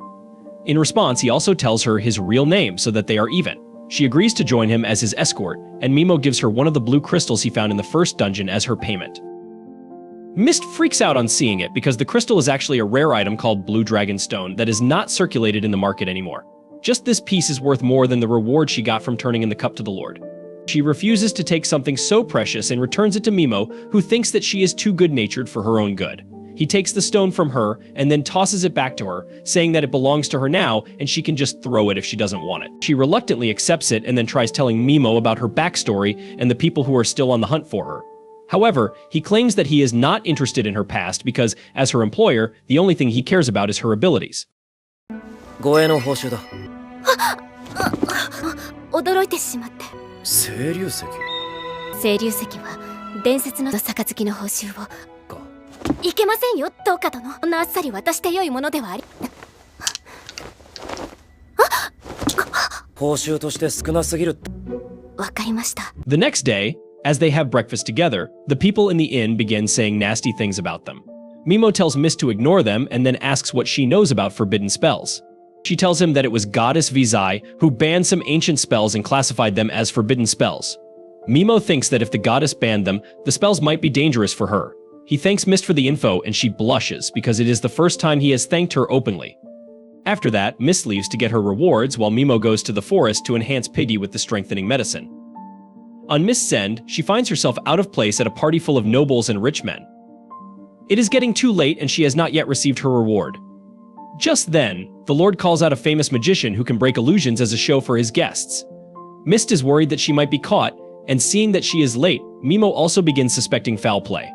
In response, he also tells her his real name so that they are even. She agrees to join him as his escort, and Mimo gives her one of the blue crystals he found in the first dungeon as her payment. Mist freaks out on seeing it because the crystal is actually a rare item called Blue Dragon Stone that is not circulated in the market anymore. Just this piece is worth more than the reward she got from turning in the cup to the Lord. She refuses to take something so precious and returns it to Mimo, who thinks that she is too good-natured for her own good. He takes the stone from her and then tosses it back to her, saying that it belongs to her now and she can just throw it if she doesn't want it. She reluctantly accepts it and then tries telling Mimo about her backstory and the people who are still on the hunt for her. However, he claims that he is not interested in her past because, as her employer, the only thing he cares about is her abilities. 護衛の報酬だ。驚いてしまって。清流石清流石は伝説の杯の報酬を。か。いけませんよ、どうか殿。こんなあっさり渡して良いものではあり。報酬として少なすぎる。わかりました。The next day, as they have breakfast together, the people in the inn begin saying nasty things about them. Mimo tells Mist to ignore them and then asks what she knows about forbidden spells. She tells him that it was Goddess Vizai who banned some ancient spells and classified them as forbidden spells. Mimo thinks that if the goddess banned them, the spells might be dangerous for her. He thanks Mist for the info and she blushes because it is the first time he has thanked her openly. After that, Mist leaves to get her rewards while Mimo goes to the forest to enhance Piggy with the strengthening medicine. On Mist's end, she finds herself out of place at a party full of nobles and rich men. It is getting too late and she has not yet received her reward. Just then, the Lord calls out a famous magician who can break illusions as a show for his guests. Mist is worried that she might be caught, and seeing that she is late, Mimo also begins suspecting foul play.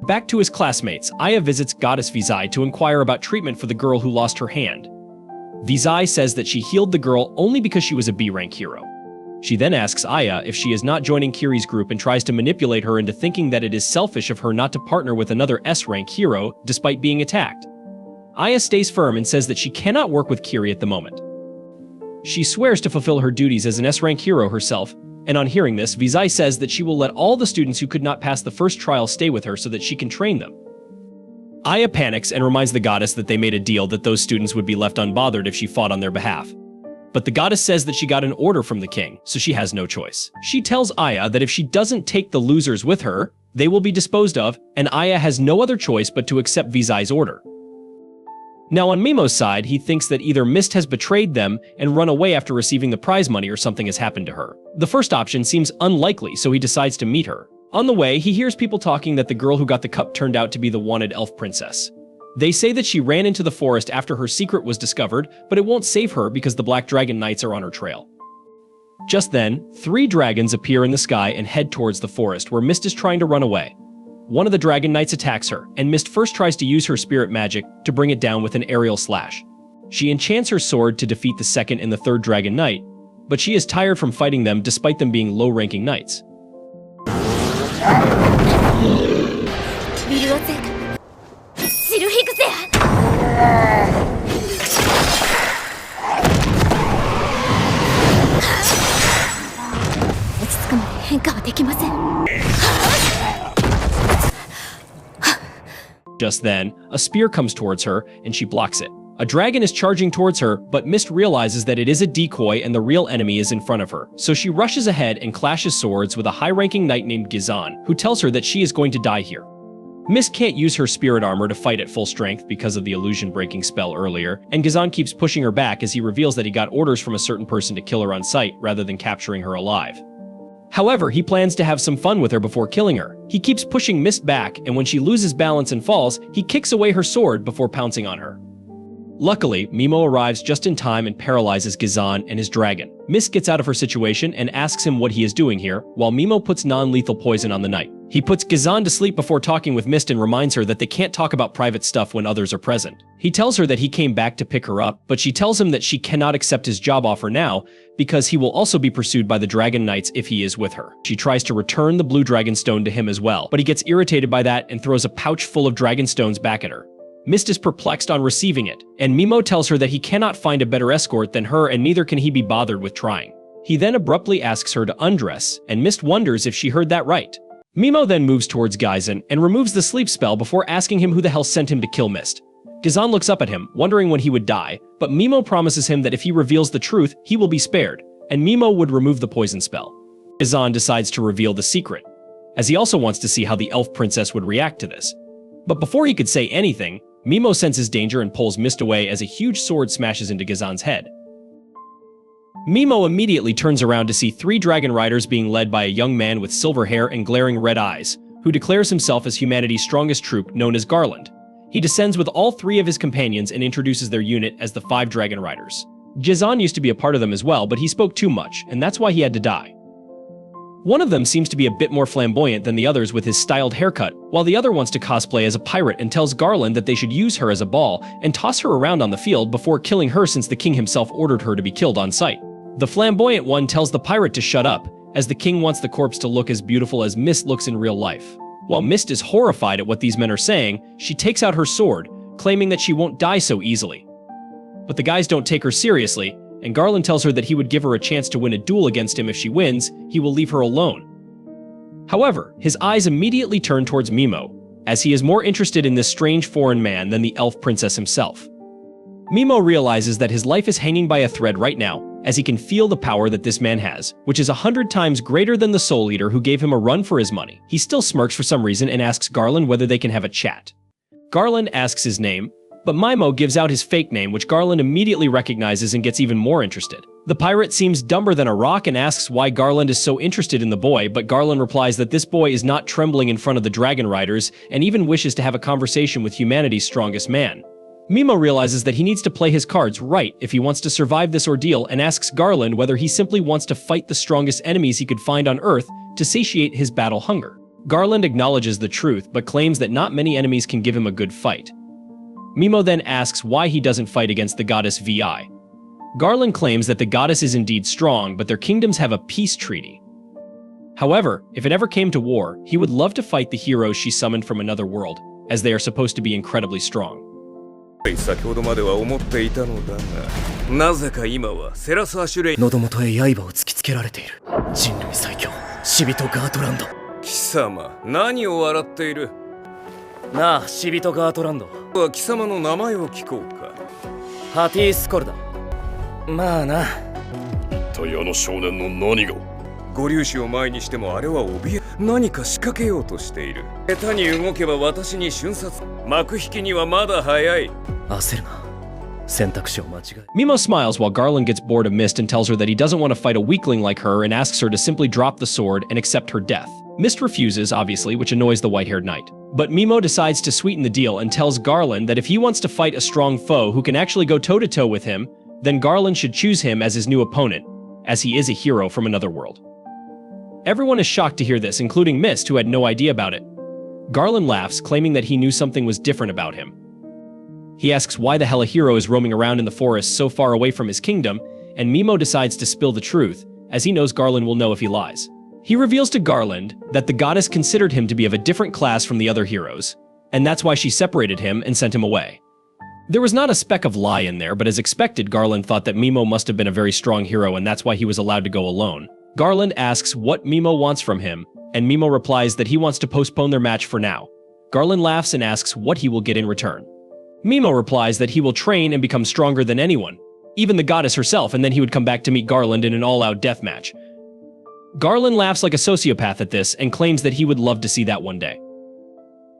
Back to his classmates, Aya visits Goddess Vizai to inquire about treatment for the girl who lost her hand. Vizai says that she healed the girl only because she was a B-rank hero. She then asks Aya if she is not joining Kiri's group and tries to manipulate her into thinking that it is selfish of her not to partner with another S-rank hero despite being attacked. Aya stays firm and says that she cannot work with Kiri at the moment. She swears to fulfill her duties as an S-rank hero herself, and on hearing this, Vizai says that she will let all the students who could not pass the first trial stay with her so that she can train them. Aya panics and reminds the goddess that they made a deal that those students would be left unbothered if she fought on their behalf. But the goddess says that she got an order from the king, so she has no choice. She tells Aya that if she doesn't take the losers with her, they will be disposed of, and Aya has no other choice but to accept Vizai's order. Now on Mimo's side, he thinks that either Mist has betrayed them and run away after receiving the prize money or something has happened to her. The first option seems unlikely, so he decides to meet her. On the way, he hears people talking that the girl who got the cup turned out to be the wanted elf princess. They say that she ran into the forest after her secret was discovered, but it won't save her because the Black Dragon Knights are on her trail. Just then, 3 dragons appear in the sky and head towards the forest where Mist is trying to run away. One of the Dragon Knights attacks her, and Mist first tries to use her spirit magic to bring it down with an aerial slash. She enchants her sword to defeat the second and the third Dragon Knight, but she is tired from fighting them despite them being low-ranking knights. Just then, a spear comes towards her, and she blocks it. A dragon is charging towards her, but Mist realizes that it is a decoy and the real enemy is in front of her. So she rushes ahead and clashes swords with a high-ranking knight named Gizan, who tells her that she is going to die here. Mist can't use her spirit armor to fight at full strength because of the illusion-breaking spell earlier, and Gizan keeps pushing her back as he reveals that he got orders from a certain person to kill her on sight rather than capturing her alive. However, he plans to have some fun with her before killing her. He keeps pushing Mist back, and when she loses balance and falls, he kicks away her sword before pouncing on her. Luckily, Mimo arrives just in time and paralyzes Gazan and his dragon. Mist gets out of her situation and asks him what he is doing here, while Mimo puts non-lethal poison on the knight. He puts Gazan to sleep before talking with Mist and reminds her that they can't talk about private stuff when others are present. He tells her that he came back to pick her up, but she tells him that she cannot accept his job offer now because he will also be pursued by the Dragon Knights if he is with her. She tries to return the blue dragon stone to him as well, but he gets irritated by that and throws a pouch full of dragon stones back at her. Mist is perplexed on receiving it, and Mimo tells her that he cannot find a better escort than her and neither can he be bothered with trying. He then abruptly asks her to undress, and Mist wonders if she heard that right. Mimo then moves towards Gaizen and removes the sleep spell before asking him who the hell sent him to kill Mist. Gazan looks up at him, wondering when he would die, but Mimo promises him that if he reveals the truth, he will be spared, and Mimo would remove the poison spell. Gazan decides to reveal the secret, as he also wants to see how the elf princess would react to this. But before he could say anything, Mimo senses danger and pulls Mist away as a huge sword smashes into Gazan's head. Mimo immediately turns around to see 3 dragon riders being led by a young man with silver hair and glaring red eyes, who declares himself as humanity's strongest troop known as Garland. He descends with all 3 of his companions and introduces their unit as the 5 dragon riders. Gazan used to be a part of them as well, but he spoke too much, and that's why he had to die. One of them seems to be a bit more flamboyant than the others with his styled haircut, while the other wants to cosplay as a pirate and tells Garland that they should use her as a ball and toss her around on the field before killing her since the king himself ordered her to be killed on sight. The flamboyant one tells the pirate to shut up, as the king wants the corpse to look as beautiful as Mist looks in real life. While Mist is horrified at what these men are saying, she takes out her sword, claiming that she won't die so easily. But the guys don't take her seriously, and Garland tells her that he would give her a chance to win a duel against him if she wins, he will leave her alone. However, his eyes immediately turn towards Mimo, as he is more interested in this strange foreign man than the elf princess himself. Mimo realizes that his life is hanging by a thread right now, as he can feel the power that this man has, which is 100 times greater than the Soul Eater who gave him a run for his money. He still smirks for some reason and asks Garland whether they can have a chat. Garland asks his name, but Mimo gives out his fake name, which Garland immediately recognizes and gets even more interested. The pirate seems dumber than a rock and asks why Garland is so interested in the boy, but Garland replies that this boy is not trembling in front of the dragon riders and even wishes to have a conversation with humanity's strongest man. Mimo realizes that he needs to play his cards right if he wants to survive this ordeal and asks Garland whether he simply wants to fight the strongest enemies he could find on Earth to satiate his battle hunger. Garland acknowledges the truth but claims that not many enemies can give him a good fight. Mimo then asks why he doesn't fight against the goddess Vi. Garland claims that the goddess is indeed strong, but their kingdoms have a peace treaty. However, if it ever came to war, he would love to fight the heroes she summoned from another world, as they are supposed to be incredibly strong. 先ほどまでは思っていたのだが、なぜか今はセラサーシュレイ喉元へ刃を突きつけられている人類最強死人ガートランド。貴様、何を笑っている？なあ、死人ガートランドは貴様の名前を聞こうか。ハティースコルだ。まあな。一体あの少年の何が？ご粒子を前にしてもあれは怯え、何か仕掛けようとしている。下手に動けば私に瞬殺。幕引きにはまだ早い。焦るな。選択肢を間違え。Mimo smiles while Garland gets bored of Mist and tells her that he doesn't want to fight a weakling like her and asks her to simply drop the sword and accept her death. Mist refuses, obviously, which annoys the white-haired knight. But Mimo decides to sweeten the deal and tells Garland that if he wants to fight a strong foe who can actually go toe-to-toe with him, then Garland should choose him as his new opponent, as he is a hero from another world. Everyone is shocked to hear this, including Mist, who had no idea about it. Garland laughs, claiming that he knew something was different about him. He asks why the hell a hero is roaming around in the forest so far away from his kingdom, and Mimo decides to spill the truth, as he knows Garland will know if he lies. He reveals to Garland that the goddess considered him to be of a different class from the other heroes, and that's why she separated him and sent him away. There was not a speck of lie in there, but as expected, Garland thought that Mimo must have been a very strong hero and that's why he was allowed to go alone. Garland asks what Mimo wants from him, and Mimo replies that he wants to postpone their match for now. Garland laughs and asks what he will get in return. Mimo replies that he will train and become stronger than anyone, even the goddess herself, and then he would come back to meet Garland in an all-out death match. Garland laughs like a sociopath at this and claims that he would love to see that one day.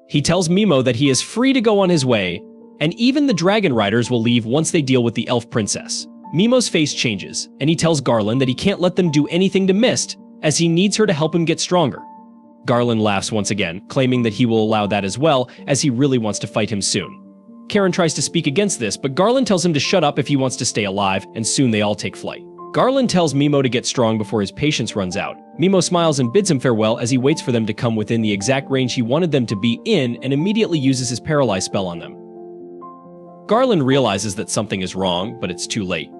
He tells Mimo that he is free to go on his way, and even the dragon riders will leave once they deal with the elf princess. Mimo's face changes, and he tells Garland that he can't let them do anything to Mist, as he needs her to help him get stronger. Garland laughs once again, claiming that he will allow that as well, as he really wants to fight him soon. Karen tries to speak against this, but Garland tells him to shut up if he wants to stay alive, and soon they all take flight. Garland tells Mimo to get strong before his patience runs out. Mimo smiles and bids him farewell as he waits for them to come within the exact range he wanted them to be in and immediately uses his paralyze spell on them. Garland realizes that something is wrong, but it's too late.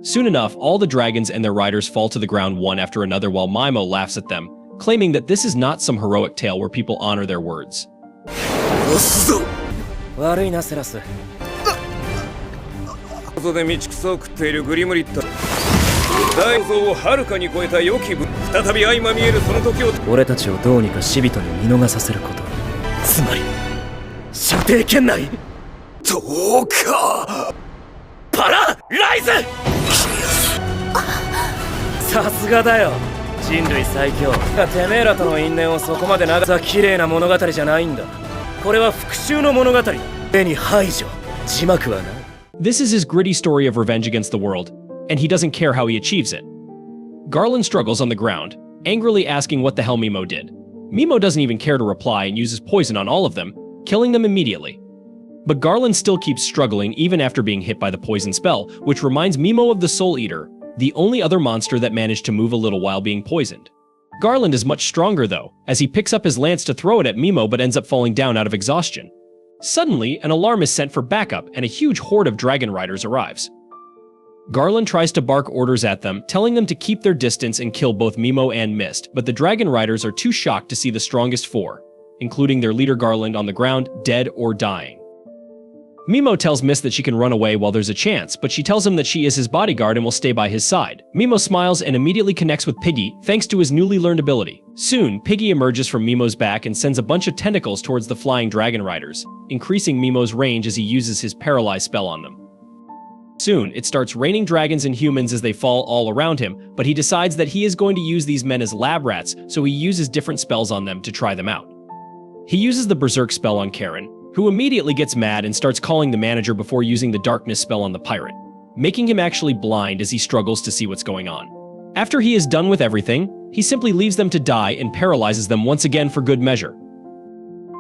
Soon enough, all the dragons and their riders fall to the ground one after another while Mimo laughs at them, claiming that this is not some heroic tale where people honor their words. 悪いなセラス。外で道草を食っているグリムリット。大像をはるかに超えた良き部。再び相まみえるその時を。俺たちをどうにか死人に見逃させること。つまり射程圏内。どうか。パラライズ。さすがだよ。人類最強。てめえらとの因縁をそこまで長さ綺麗な物語じゃないんだ。これは復讐の物語だ。絵に排除。字幕はない。This is his gritty story of revenge against the world, and he doesn't care how he achieves it. Garland struggles on the ground, angrily asking what the hell Mimo did. Mimo doesn't even care to reply and uses poison on all of them, killing them immediately. But Garland still keeps struggling even after being hit by the poison spell, which reminds Mimo of the Soul Eater, the only other monster that managed to move a little while being poisoned. Garland is much stronger though, as he picks up his lance to throw it at Mimo but ends up falling down out of exhaustion. Suddenly, an alarm is sent for backup and a huge horde of dragon riders arrives. Garland tries to bark orders at them, telling them to keep their distance and kill both Mimo and Mist, but the dragon riders are too shocked to see the strongest four, including their leader Garland on the ground, dead or dying. Mimo tells Mist that she can run away while there's a chance, but she tells him that she is his bodyguard and will stay by his side. Mimo smiles and immediately connects with Piggy, thanks to his newly learned ability. Soon, Piggy emerges from Mimo's back and sends a bunch of tentacles towards the flying dragon riders, increasing Mimo's range as he uses his paralyze spell on them. Soon, it starts raining dragons and humans as they fall all around him, but he decides that he is going to use these men as lab rats, so he uses different spells on them to try them out. He uses the Berserk spell on Karen, who immediately gets mad and starts calling the manager before using the darkness spell on the pirate, making him actually blind as he struggles to see what's going on. After he is done with everything, he simply leaves them to die and paralyzes them once again for good measure.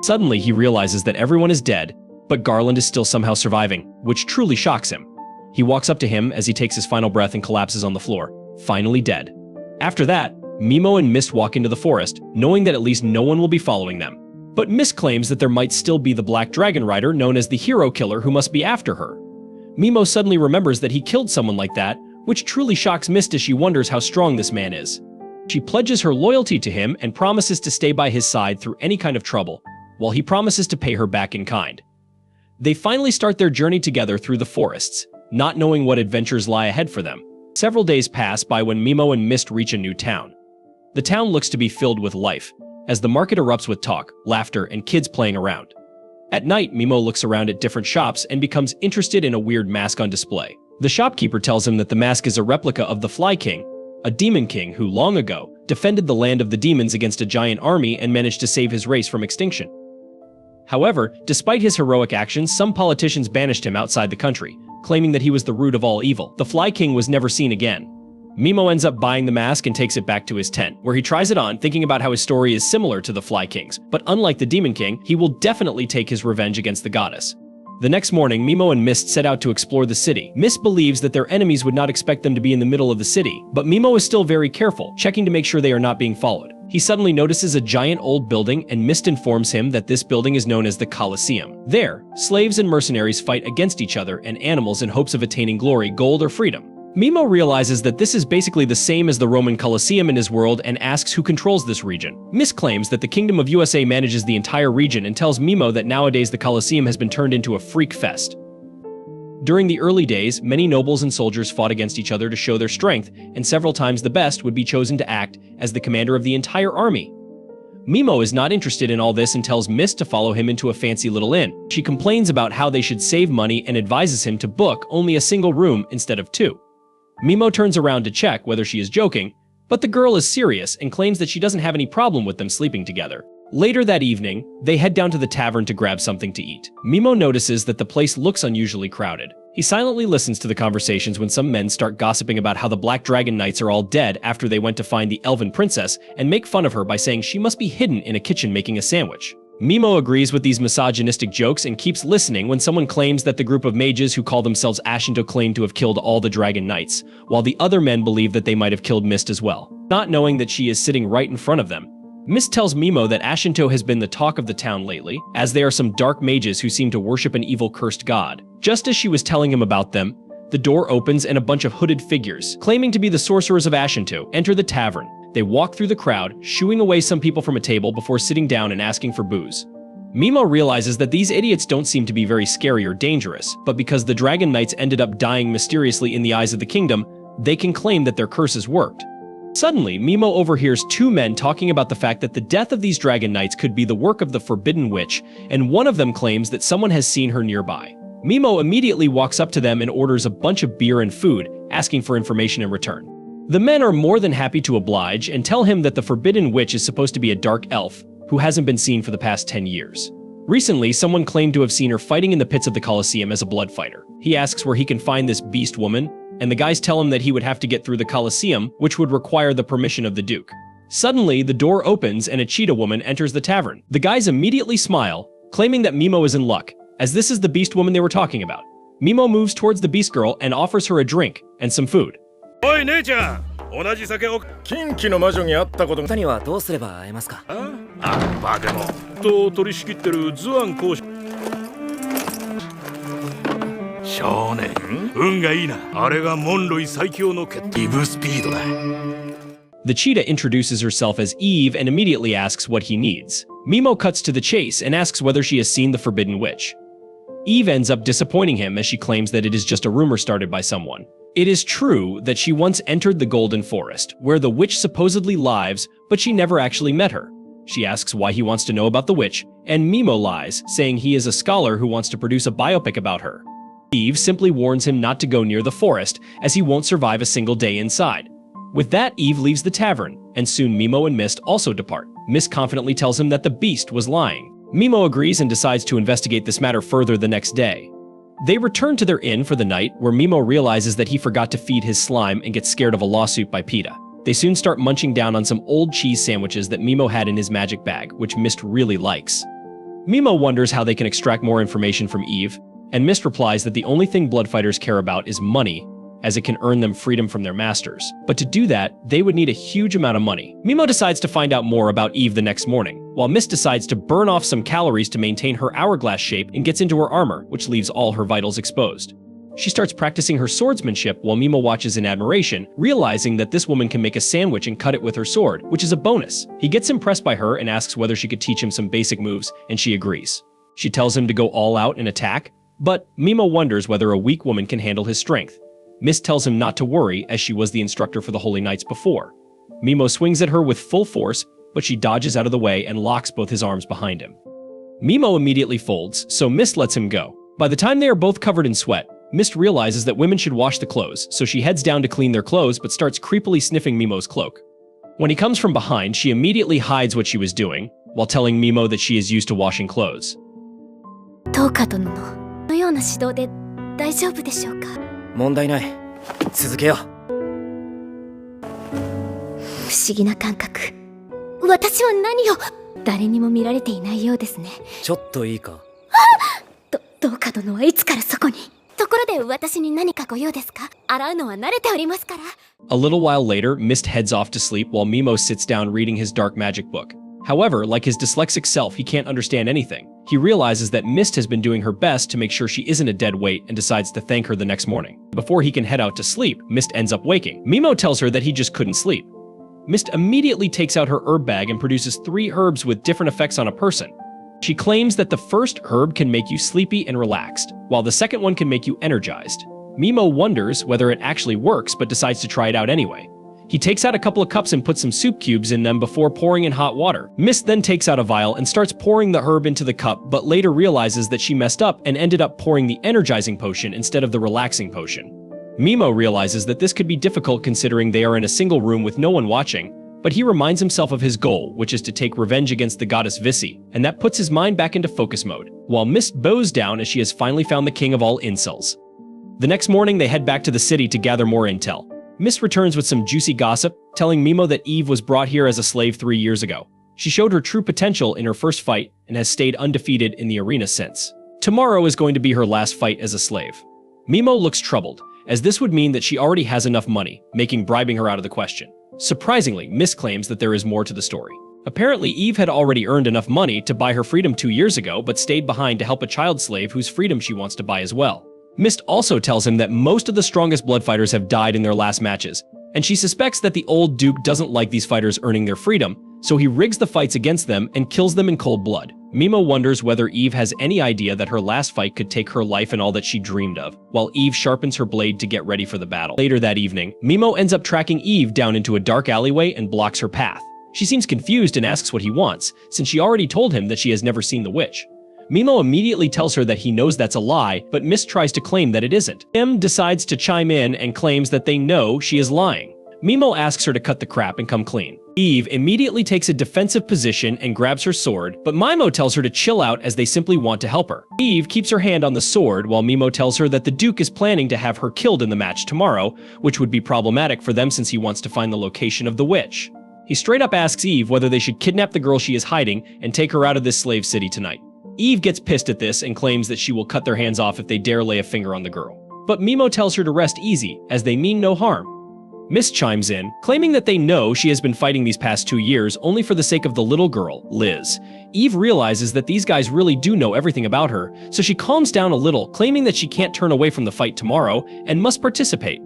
Suddenly, he realizes that everyone is dead, but Garland is still somehow surviving, which truly shocks him. He walks up to him as he takes his final breath and collapses on the floor, finally dead. After that, Mimo and Mist walk into the forest, knowing that at least no one will be following them. But Mist claims that there might still be the Black Dragon Rider known as the Hero Killer who must be after her. Mimo suddenly remembers that he killed someone like that, which truly shocks Mist as she wonders how strong this man is. She pledges her loyalty to him and promises to stay by his side through any kind of trouble, while he promises to pay her back in kind. They finally start their journey together through the forests, not knowing what adventures lie ahead for them. Several days pass by when Mimo and Mist reach a new town. The town looks to be filled with life, as the market erupts with talk, laughter, and kids playing around. At night, Mimo looks around at different shops and becomes interested in a weird mask on display. The shopkeeper tells him that the mask is a replica of the Fly King, a demon king who, long ago, defended the land of the demons against a giant army and managed to save his race from extinction. However, despite his heroic actions, some politicians banished him outside the country, claiming that he was the root of all evil. The Fly King was never seen again. Mimo ends up buying the mask and takes it back to his tent, where he tries it on, thinking about how his story is similar to the Fly King's, but unlike the Demon King, he will definitely take his revenge against the goddess. The next morning, Mimo and Mist set out to explore the city. Mist believes that their enemies would not expect them to be in the middle of the city, but Mimo is still very careful, checking to make sure they are not being followed. He suddenly notices a giant old building, and Mist informs him that this building is known as the Colosseum. There, slaves and mercenaries fight against each other and animals in hopes of attaining glory, gold, or freedom. Mimo realizes that this is basically the same as the Roman Colosseum in his world and asks who controls this region. Mist claims that the Kingdom of USA manages the entire region and tells Mimo that nowadays the Colosseum has been turned into a freak fest. During the early days, many nobles and soldiers fought against each other to show their strength, and several times the best would be chosen to act as the commander of the entire army. Mimo is not interested in all this and tells Mist to follow him into a fancy little inn. She complains about how they should save money and advises him to book only a single room instead of two. Mimo turns around to check whether she is joking, but the girl is serious and claims that she doesn't have any problem with them sleeping together. Later that evening, they head down to the tavern to grab something to eat. Mimo notices that the place looks unusually crowded. He silently listens to the conversations when some men start gossiping about how the Black Dragon Knights are all dead after they went to find the Elven Princess and make fun of her by saying she must be hidden in a kitchen making a sandwich. Mimo agrees with these misogynistic jokes and keeps listening when someone claims that the group of mages who call themselves Ashinto claim to have killed all the Dragon Knights, while the other men believe that they might have killed Mist as well, not knowing that she is sitting right in front of them. Mist tells Mimo that Ashinto has been the talk of the town lately, as they are some dark mages who seem to worship an evil cursed god. Just as she was telling him about them, the door opens and a bunch of hooded figures, claiming to be the sorcerers of Ashinto, enter the tavern. They walk through the crowd, shooing away some people from a table before sitting down and asking for booze. Mimo realizes that these idiots don't seem to be very scary or dangerous, but because the Dragon Knights ended up dying mysteriously in the eyes of the kingdom, they can claim that their curses worked. Suddenly, Mimo overhears two men talking about the fact that the death of these Dragon Knights could be the work of the Forbidden Witch, and one of them claims that someone has seen her nearby. Mimo immediately walks up to them and orders a bunch of beer and food, asking for information in return. The men are more than happy to oblige and tell him that the Forbidden Witch is supposed to be a dark elf who hasn't been seen for the past 10 years. Recently, someone claimed to have seen her fighting in the pits of the Colosseum as a blood fighter. He asks where he can find this beast woman, and the guys tell him that he would have to get through the Colosseum, which would require the permission of the Duke. Suddenly, the door opens and a cheetah woman enters the tavern. The guys immediately smile, claiming that Mimo is in luck, as this is the beast woman they were talking about. Mimo moves towards the beast girl and offers her a drink and some food. おい姉ちゃん、同じ酒を近畿の魔女に会ったこと二人はどうすれば会えますか？バケモンと取り仕切ってるズアン講師少年、運がいいな。あれがモンロイ最強のイブスピードだ。 The cheetah introduces herself as Eve and immediately asks what he needs. Mimo cuts to the chase and asks whether she has seen the Forbidden Witch. Eve ends up disappointing him as she claims that it is just a rumor started by someone. It is true that she once entered the Golden Forest, where the witch supposedly lives, but she never actually met her. She asks why he wants to know about the witch, and Mimo lies, saying he is a scholar who wants to produce a biopic about her. Eve simply warns him not to go near the forest, as he won't survive a single day inside. With that, Eve leaves the tavern, and soon Mimo and Mist also depart. Mist confidently tells him that the beast was lying. Mimo agrees and decides to investigate this matter further the next day. They return to their inn for the night, where Mimo realizes that he forgot to feed his slime and gets scared of a lawsuit by PETA. They soon start munching down on some old cheese sandwiches that Mimo had in his magic bag, which Mist really likes. Mimo wonders how they can extract more information from Eve, and Mist replies that the only thing bloodfighters care about is money, as it can earn them freedom from their masters. But to do that, they would need a huge amount of money. Mimo decides to find out more about Eve the next morning, while Mist decides to burn off some calories to maintain her hourglass shape and gets into her armor, which leaves all her vitals exposed. She starts practicing her swordsmanship while Mimo watches in admiration, realizing that this woman can make a sandwich and cut it with her sword, which is a bonus. He gets impressed by her and asks whether she could teach him some basic moves, and she agrees. She tells him to go all out and attack, but Mimo wonders whether a weak woman can handle his strength. Mist tells him not to worry, as she was the instructor for the Holy Knights before. Mimo swings at her with full force, but she dodges out of the way and locks both his arms behind him. Mimo immediately folds, so Mist lets him go. By the time they are both covered in sweat, Mist realizes that women should wash the clothes, so she heads down to clean their clothes but starts creepily sniffing Mimo's cloak. When he comes from behind, she immediately hides what she was doing, while telling Mimo that she is used to washing clothes. どうか殿のような指導で大丈夫でしょうか。問題ない。続けよう。不思議な感覚。私は何を誰にも見られていないようですね。ちょっといいか。どうか殿はいつからそこに。ところで私に何かご用ですか？洗うのは慣れておりますから。A little while later, Mist heads off to sleep while Mimo sits down reading his dark magic book. However, like his dyslexic self, he can't understand anything. He realizes that Mist has been doing her best to make sure she isn't a dead weight and decides to thank her the next morning. Before he can head out to sleep, Mist ends up waking. Mimo tells her that he just couldn't sleep. Mist immediately takes out her herb bag and produces 3 herbs with different effects on a person. She claims that the first herb can make you sleepy and relaxed, while the second one can make you energized. Mimo wonders whether it actually works, but decides to try it out anyway. He takes out a couple of cups and puts some soup cubes in them before pouring in hot water. Mist then takes out a vial and starts pouring the herb into the cup, but later realizes that she messed up and ended up pouring the energizing potion instead of the relaxing potion. Mimo realizes that this could be difficult considering they are in a single room with no one watching, but he reminds himself of his goal, which is to take revenge against the goddess Visi, and that puts his mind back into focus mode, while Mist bows down as she has finally found the king of all incels. The next morning, they head back to the city to gather more intel. Mist returns with some juicy gossip, telling Mimo that Eve was brought here as a slave 3 years ago. She showed her true potential in her first fight and has stayed undefeated in the arena since. Tomorrow is going to be her last fight as a slave. Mimo looks troubled, as this would mean that she already has enough money, making bribing her out of the question. Surprisingly, Miss claims that there is more to the story. Apparently, Eve had already earned enough money to buy her freedom 2 years ago, but stayed behind to help a child slave whose freedom she wants to buy as well. Mist also tells him that most of the strongest blood fighters have died in their last matches, and she suspects that the old Duke doesn't like these fighters earning their freedom, so he rigs the fights against them and kills them in cold blood. Mimo wonders whether Eve has any idea that her last fight could take her life and all that she dreamed of, while Eve sharpens her blade to get ready for the battle. Later that evening, Mimo ends up tracking Eve down into a dark alleyway and blocks her path. She seems confused and asks what he wants, since she already told him that she has never seen the witch. Mimo immediately tells her that he knows that's a lie, but Mist tries to claim that it isn't. M decides to chime in and claims that they know she is lying. Mimo asks her to cut the crap and come clean. Eve immediately takes a defensive position and grabs her sword, but Mimo tells her to chill out as they simply want to help her. Eve keeps her hand on the sword while Mimo tells her that the Duke is planning to have her killed in the match tomorrow, which would be problematic for them since he wants to find the location of the witch. He straight up asks Eve whether they should kidnap the girl she is hiding and take her out of this slave city tonight. Eve gets pissed at this and claims that she will cut their hands off if they dare lay a finger on the girl. But Mimo tells her to rest easy, as they mean no harm. Mist chimes in, claiming that they know she has been fighting these past 2 years only for the sake of the little girl, Liz. Eve realizes that these guys really do know everything about her, so she calms down a little, claiming that she can't turn away from the fight tomorrow and must participate.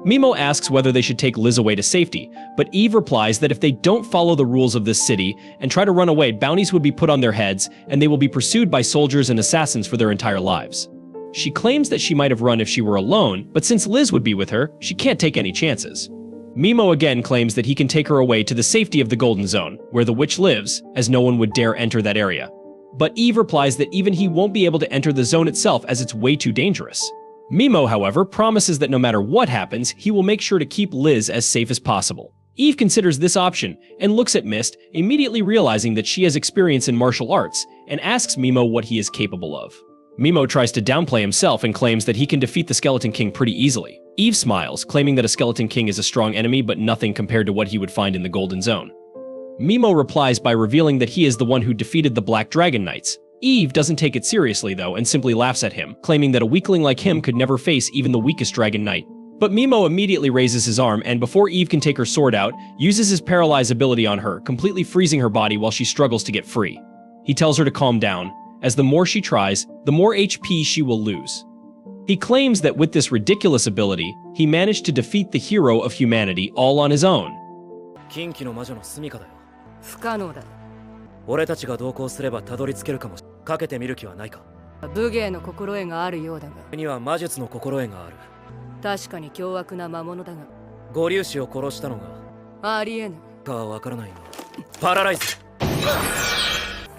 Mimo asks whether they should take Liz away to safety, but Eve replies that if they don't follow the rules of this city and try to run away, bounties would be put on their heads and they will be pursued by soldiers and assassins for their entire lives. She claims that she might have run if she were alone, but since Liz would be with her, she can't take any chances. Mimo again claims that he can take her away to the safety of the Golden Zone, where the witch lives, as no one would dare enter that area. But Eve replies that even he won't be able to enter the zone itself as it's way too dangerous. Mimo, however, promises that no matter what happens, he will make sure to keep Liz as safe as possible. Eve considers this option and looks at Mist, immediately realizing that she has experience in martial arts, and asks Mimo what he is capable of. Mimo tries to downplay himself and claims that he can defeat the Skeleton King pretty easily. Eve smiles, claiming that a Skeleton King is a strong enemy but nothing compared to what he would find in the Golden Zone. Mimo replies by revealing that he is the one who defeated the Black Dragon Knights. Eve doesn't take it seriously though and simply laughs at him, claiming that a weakling like him could never face even the weakest Dragon Knight. But Mimo immediately raises his arm and before Eve can take her sword out, uses his paralyze ability on her, completely freezing her body while she struggles to get free. He tells her to calm down, as the more she tries, the more HP she will lose. He claims that with this ridiculous ability, he managed to defeat the hero of humanity all on his own. 禁忌の魔女の住処だよ。不可能だ。俺たちが同行すればたどり着けるかも。かけてみる気はないか。武芸の心得があるようだが。には魔術の心得がある。確かに凶悪な魔物だが。五粒子を殺したのが。ありえぬ。かはわからないが。パラライズ。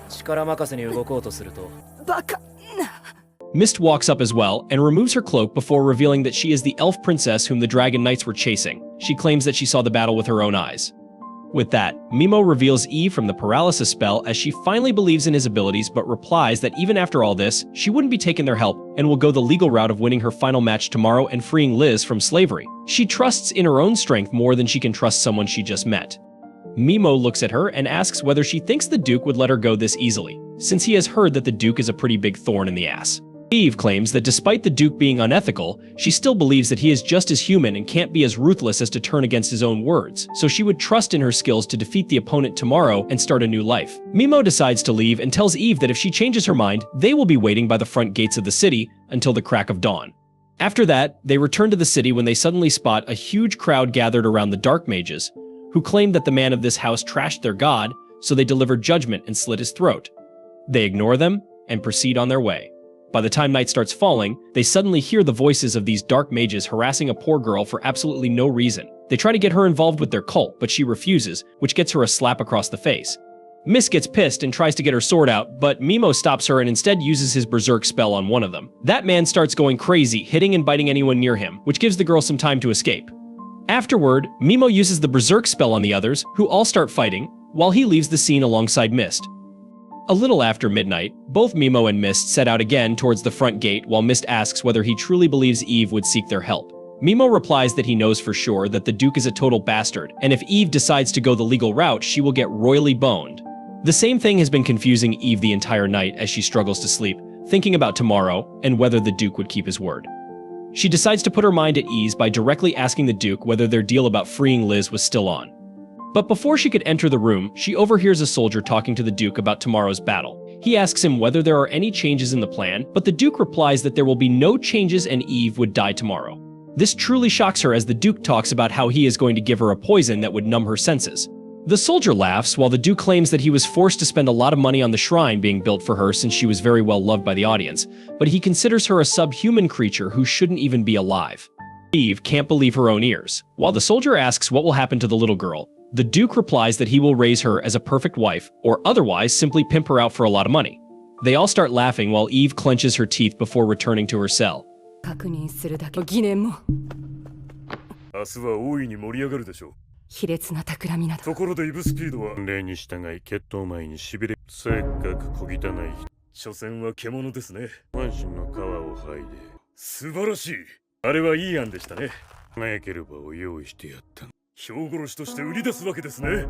力任せに動こうとすると。バカ。Mist walks up as well and removes her cloak before revealing that she is the elf princess whom the Dragon Knights were chasing. She claims that she saw the battle with her own eyes. With that, Mimo reveals Eve from the paralysis spell as she finally believes in his abilities but replies that even after all this, she wouldn't be taking their help and will go the legal route of winning her final match tomorrow and freeing Liz from slavery. She trusts in her own strength more than she can trust someone she just met. Mimo looks at her and asks whether she thinks the Duke would let her go this easily, since he has heard that the Duke is a pretty big thorn in the ass. Eve claims that despite the Duke being unethical, she still believes that he is just as human and can't be as ruthless as to turn against his own words, so she would trust in her skills to defeat the opponent tomorrow and start a new life. Mimo decides to leave and tells Eve that if she changes her mind, they will be waiting by the front gates of the city until the crack of dawn. After that, they return to the city when they suddenly spot a huge crowd gathered around the Dark Mages, who claim that the man of this house trashed their god, so they deliver judgment and slit his throat. They ignore them and proceed on their way. By the time night starts falling, they suddenly hear the voices of these dark mages harassing a poor girl for absolutely no reason. They try to get her involved with their cult, but she refuses, which gets her a slap across the face. Mist gets pissed and tries to get her sword out, but Mimo stops her and instead uses his berserk spell on one of them. That man starts going crazy, hitting and biting anyone near him, which gives the girl some time to escape. Afterward, Mimo uses the berserk spell on the others, who all start fighting, while he leaves the scene alongside Mist. A little after midnight, both Mimo and Mist set out again towards the front gate while Mist asks whether he truly believes Eve would seek their help. Mimo replies that he knows for sure that the Duke is a total bastard, and if Eve decides to go the legal route, she will get royally boned. The same thing has been confusing Eve the entire night as she struggles to sleep, thinking about tomorrow and whether the Duke would keep his word. She decides to put her mind at ease by directly asking the Duke whether their deal about freeing Liz was still on. But before she could enter the room, she overhears a soldier talking to the Duke about tomorrow's battle. He asks him whether there are any changes in the plan, but the Duke replies that there will be no changes and Eve would die tomorrow. This truly shocks her as the Duke talks about how he is going to give her a poison that would numb her senses. The soldier laughs while the Duke claims that he was forced to spend a lot of money on the shrine being built for her since she was very well loved by the audience, but he considers her a subhuman creature who shouldn't even be alive. Eve can't believe her own ears. While the soldier asks what will happen to the little girl, the Duke replies that he will raise her as a perfect wife, or otherwise simply pimp her out for a lot of money. They all start laughing while Eve clenches her teeth before returning to her cell. 明日は大いに盛り上がるでしょう。卑劣な企みなど。ところでイブスピードは例に従い決闘前にしびれ。せっかく小汚い所詮は獣ですね。満身の皮を剥いで。素晴らしい。あれはいい案でしたね。輝ける場を用意してやった。票殺しとして売り出すわけですね。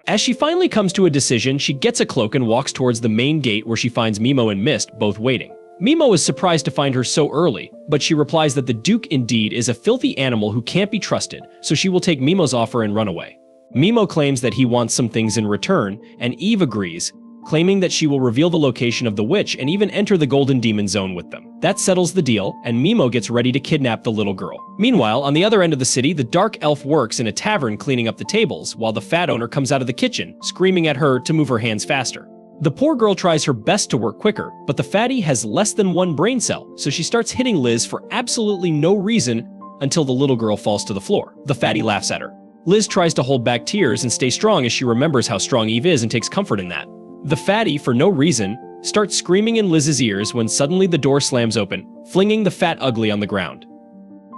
As she finally comes to a decision, she gets a cloak and walks towards the main gate where she finds Mimo and Mist both waiting. Mimo is surprised to find her so early, but she replies that the Duke indeed is a filthy animal who can't be trusted, so she will take Mimo's offer and run away. Mimo claims that he wants some things in return, and Eve agrees, claiming that she will reveal the location of the witch and even enter the Golden Demon Zone with them. That settles the deal, and Mimo gets ready to kidnap the little girl. Meanwhile, on the other end of the city, the dark elf works in a tavern cleaning up the tables, while the fat owner comes out of the kitchen, screaming at her to move her hands faster. The poor girl tries her best to work quicker, but the fatty has less than one brain cell, so she starts hitting Liz for absolutely no reason until the little girl falls to the floor. The fatty laughs at her. Liz tries to hold back tears and stay strong as she remembers how strong Eve is and takes comfort in that. The fatty, for no reason, starts screaming in Liz's ears when suddenly the door slams open, flinging the fat ugly on the ground.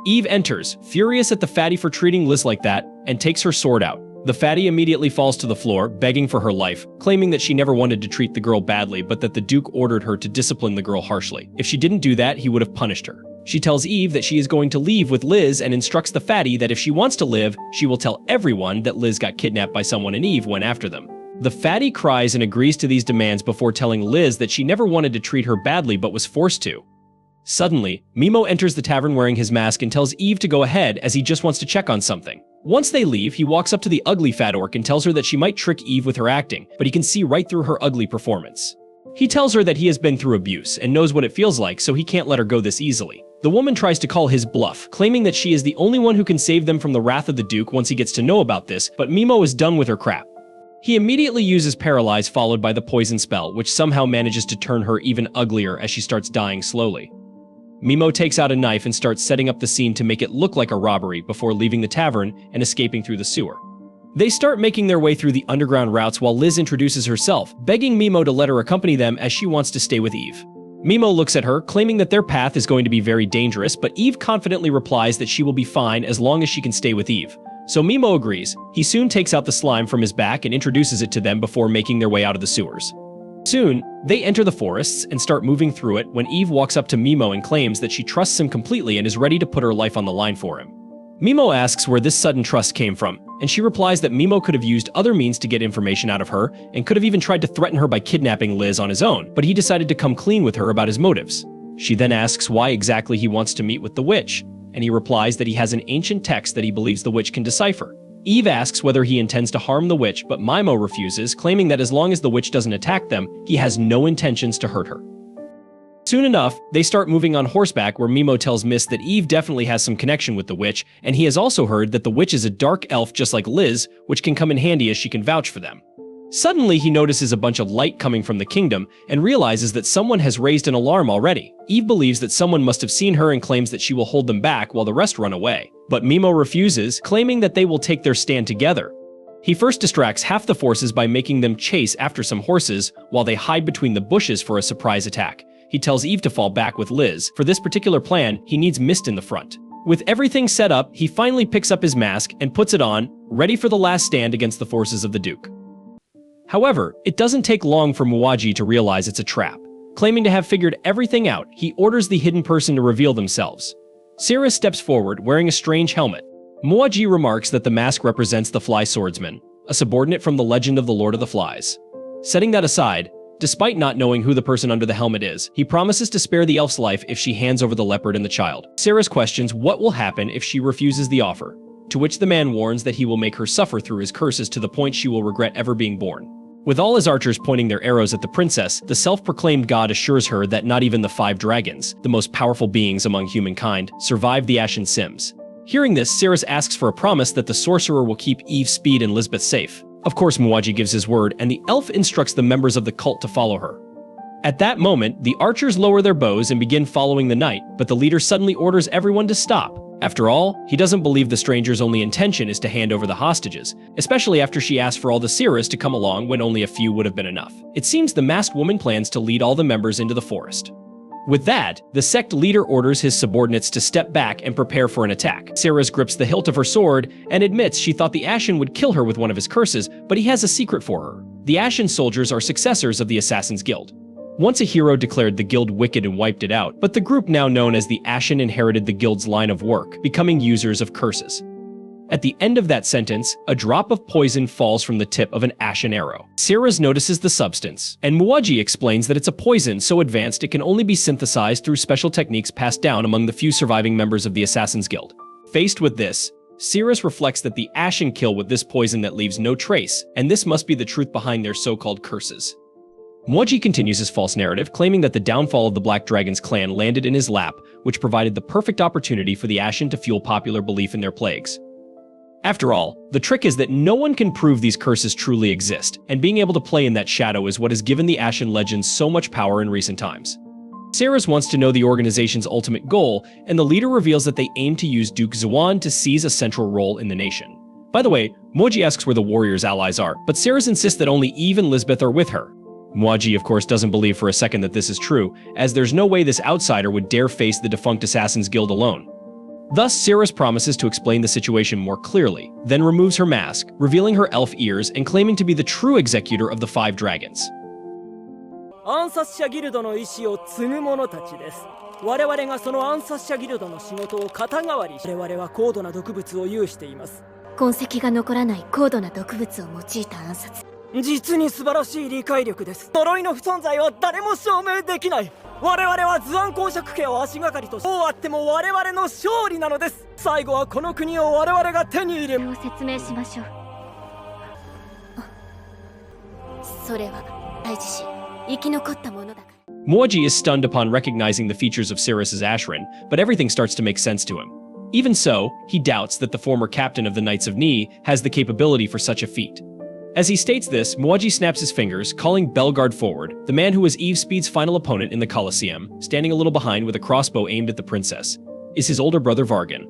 Eve enters, furious at the fatty for treating Liz like that, and takes her sword out. The fatty immediately falls to the floor, begging for her life, claiming that she never wanted to treat the girl badly but that the Duke ordered her to discipline the girl harshly. If she didn't do that, he would have punished her. She tells Eve that she is going to leave with Liz and instructs the fatty that if she wants to live, she will tell everyone that Liz got kidnapped by someone and Eve went after them. The fatty cries and agrees to these demands before telling Liz that she never wanted to treat her badly but was forced to. Suddenly, Mimo enters the tavern wearing his mask and tells Eve to go ahead as he just wants to check on something. Once they leave, he walks up to the ugly fat orc and tells her that she might trick Eve with her acting, but he can see right through her ugly performance. He tells her that he has been through abuse and knows what it feels like, so he can't let her go this easily. The woman tries to call his bluff, claiming that she is the only one who can save them from the wrath of the Duke once he gets to know about this, but Mimo is done with her crap. He immediately uses Paralyze followed by the poison spell, which somehow manages to turn her even uglier as she starts dying slowly. Mimo takes out a knife and starts setting up the scene to make it look like a robbery before leaving the tavern and escaping through the sewer. They start making their way through the underground routes while Liz introduces herself, begging Mimo to let her accompany them as she wants to stay with Eve. Mimo looks at her, claiming that their path is going to be very dangerous, but Eve confidently replies that she will be fine as long as she can stay with Eve. So Mimo agrees. He soon takes out the slime from his back and introduces it to them before making their way out of the sewers. Soon, they enter the forests and start moving through it when Eve walks up to Mimo and claims that she trusts him completely and is ready to put her life on the line for him. Mimo asks where this sudden trust came from, and she replies that Mimo could have used other means to get information out of her and could have even tried to threaten her by kidnapping Liz on his own, but he decided to come clean with her about his motives. She then asks why exactly he wants to meet with the witch, and he replies that he has an ancient text that he believes the witch can decipher. Eve asks whether he intends to harm the witch, but Mimo refuses, claiming that as long as the witch doesn't attack them, he has no intentions to hurt her. Soon enough, they start moving on horseback where Mimo tells Mist that Eve definitely has some connection with the witch, and he has also heard that the witch is a dark elf just like Liz, which can come in handy as she can vouch for them. Suddenly, he notices a bunch of light coming from the kingdom and realizes that someone has raised an alarm already. Eve believes that someone must have seen her and claims that she will hold them back while the rest run away. But Mimo refuses, claiming that they will take their stand together. He first distracts half the forces by making them chase after some horses while they hide between the bushes for a surprise attack. He tells Eve to fall back with Liz. For this particular plan, he needs Mist in the front. With everything set up, he finally picks up his mask and puts it on, ready for the last stand against the forces of the Duke. However, it doesn't take long for Muwaji to realize it's a trap. Claiming to have figured everything out, he orders the hidden person to reveal themselves. Sarah steps forward, wearing a strange helmet. Muwaji remarks that the mask represents the Fly Swordsman, a subordinate from the legend of the Lord of the Flies. Setting that aside, despite not knowing who the person under the helmet is, he promises to spare the elf's life if she hands over the leopard and the child. Cirrus questions what will happen if she refuses the offer, to which the man warns that he will make her suffer through his curses to the point she will regret ever being born. With all his archers pointing their arrows at the princess, the self-proclaimed god assures her that not even the 5 dragons, the most powerful beings among humankind, survive the Ashen Sims. Hearing this, Cirrus asks for a promise that the sorcerer will keep Eve, Speed, and Lisbeth safe. Of course, Muaji gives his word, and the elf instructs the members of the cult to follow her. At that moment, the archers lower their bows and begin following the knight, but the leader suddenly orders everyone to stop. After all, he doesn't believe the stranger's only intention is to hand over the hostages, especially after she asked for all the Cirrus to come along when only a few would have been enough. It seems the masked woman plans to lead all the members into the forest. With that, the sect leader orders his subordinates to step back and prepare for an attack. Cirrus grips the hilt of her sword and admits she thought the Ashen would kill her with one of his curses, but he has a secret for her. The Ashen soldiers are successors of the Assassin's Guild. Once a hero declared the guild wicked and wiped it out, but the group now known as the Ashen inherited the guild's line of work, becoming users of curses. At the end of that sentence, a drop of poison falls from the tip of an ashen arrow. Cirrus notices the substance, and Muaji explains that it's a poison so advanced it can only be synthesized through special techniques passed down among the few surviving members of the Assassin's Guild. Faced with this, Cirrus reflects that the Ashen kill with this poison that leaves no trace, and this must be the truth behind their so-called curses. Muaji continues his false narrative, claiming that the downfall of the Black Dragon's clan landed in his lap, which provided the perfect opportunity for the Ashen to fuel popular belief in their plagues. After all, the trick is that no one can prove these curses truly exist, and being able to play in that shadow is what has given the Ashen legends so much power in recent times. Cirrus wants to know the organization's ultimate goal, and the leader reveals that they aim to use Duke Zuan to seize a central role in the nation. By the way, Muaji asks where the warriors' allies are, but Cirrus insists that only Eve and Lisbeth are with her. Muaji, of course, doesn't believe for a second that this is true, as there's no way this outsider would dare face the defunct Assassin's Guild alone. Thus, Cirrus promises to explain the situation more clearly, then removes her mask, revealing her elf ears and claiming to be the true executor of the 5 dragons. 暗殺者ギルドの意志を継ぐ者たちです。我々がその暗殺者ギルドの仕事を肩代わりし、我々は高度な毒物を有しています。痕跡が残らない高度な毒物を用いた暗殺。実に素晴らしい理解力です。呪いの不存在は誰も証明できない。我々は図案公爵家を足がかりとし、そうあっても我々の勝利なのです。最後はこの国を我々が手に入れる。説明しましょう。それは大事し、生き残ったものだから。Muaji is stunned upon recognizing the features of Cirrus's Ashran, but everything starts to make sense to him. Even so, he doubts that the former captain of the Knights of Ni has the capability for such a feat. As he states this, Muaji snaps his fingers, calling Bellegarde forward, the man who was Eve Speed's final opponent in the Colosseum, standing a little behind with a crossbow aimed at the princess, is his older brother Vargan.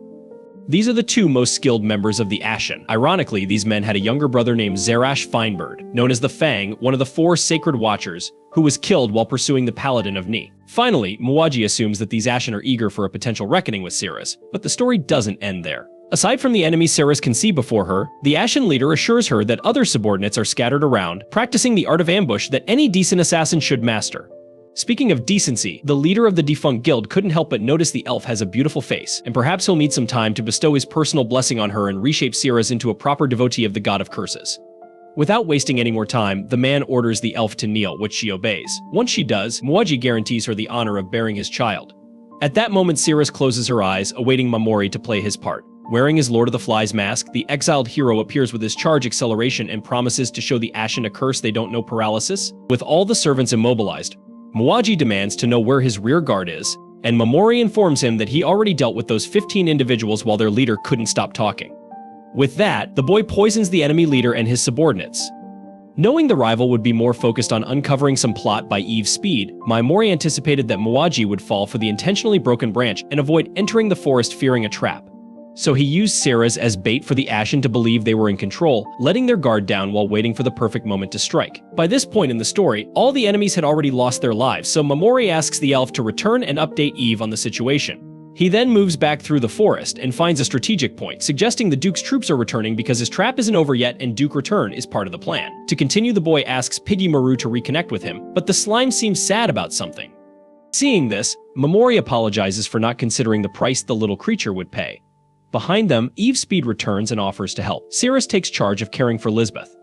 These are the 2 most skilled members of the Ashen. Ironically, these men had a younger brother named Zerash Finebird, known as the Fang, one of the 4 Sacred Watchers, who was killed while pursuing the Paladin of Ni. Finally, Muaji assumes that these Ashen are eager for a potential reckoning with Cirrus, but the story doesn't end there. Aside from the enemies Cirrus can see before her, the Ashen leader assures her that other subordinates are scattered around, practicing the art of ambush that any decent assassin should master. Speaking of decency, the leader of the defunct guild couldn't help but notice the elf has a beautiful face, and perhaps he'll need some time to bestow his personal blessing on her and reshape Cirrus into a proper devotee of the god of curses. Without wasting any more time, the man orders the elf to kneel, which she obeys. Once she does, Muaji guarantees her the honor of bearing his child. At that moment, Cirrus closes her eyes, awaiting Mamori to play his part. Wearing his Lord of the Flies mask, the exiled hero appears with his charge acceleration and promises to show the Ashen a curse they don't know paralysis. With all the servants immobilized, Muaji demands to know where his rear guard is, and Mamori informs him that he already dealt with those 15 individuals while their leader couldn't stop talking. With that, the boy poisons the enemy leader and his subordinates. Knowing the rival would be more focused on uncovering some plot by Eve Speed, Mamori anticipated that Muaji would fall for the intentionally broken branch and avoid entering the forest fearing a trap. So he used Cirrus as bait for the Ashen to believe they were in control, letting their guard down while waiting for the perfect moment to strike. By this point in the story, all the enemies had already lost their lives, so Mamori asks the elf to return and update Eve on the situation. He then moves back through the forest and finds a strategic point, suggesting the Duke's troops are returning because his trap isn't over yet and Duke return is part of the plan. To continue, the boy asks Piggy Maru to reconnect with him, but the slime seems sad about something. Seeing this, Mamori apologizes for not considering the price the little creature would pay. Behind them, Eve's speed returns and offers to help. Cirrus takes charge of caring for Lisbeth.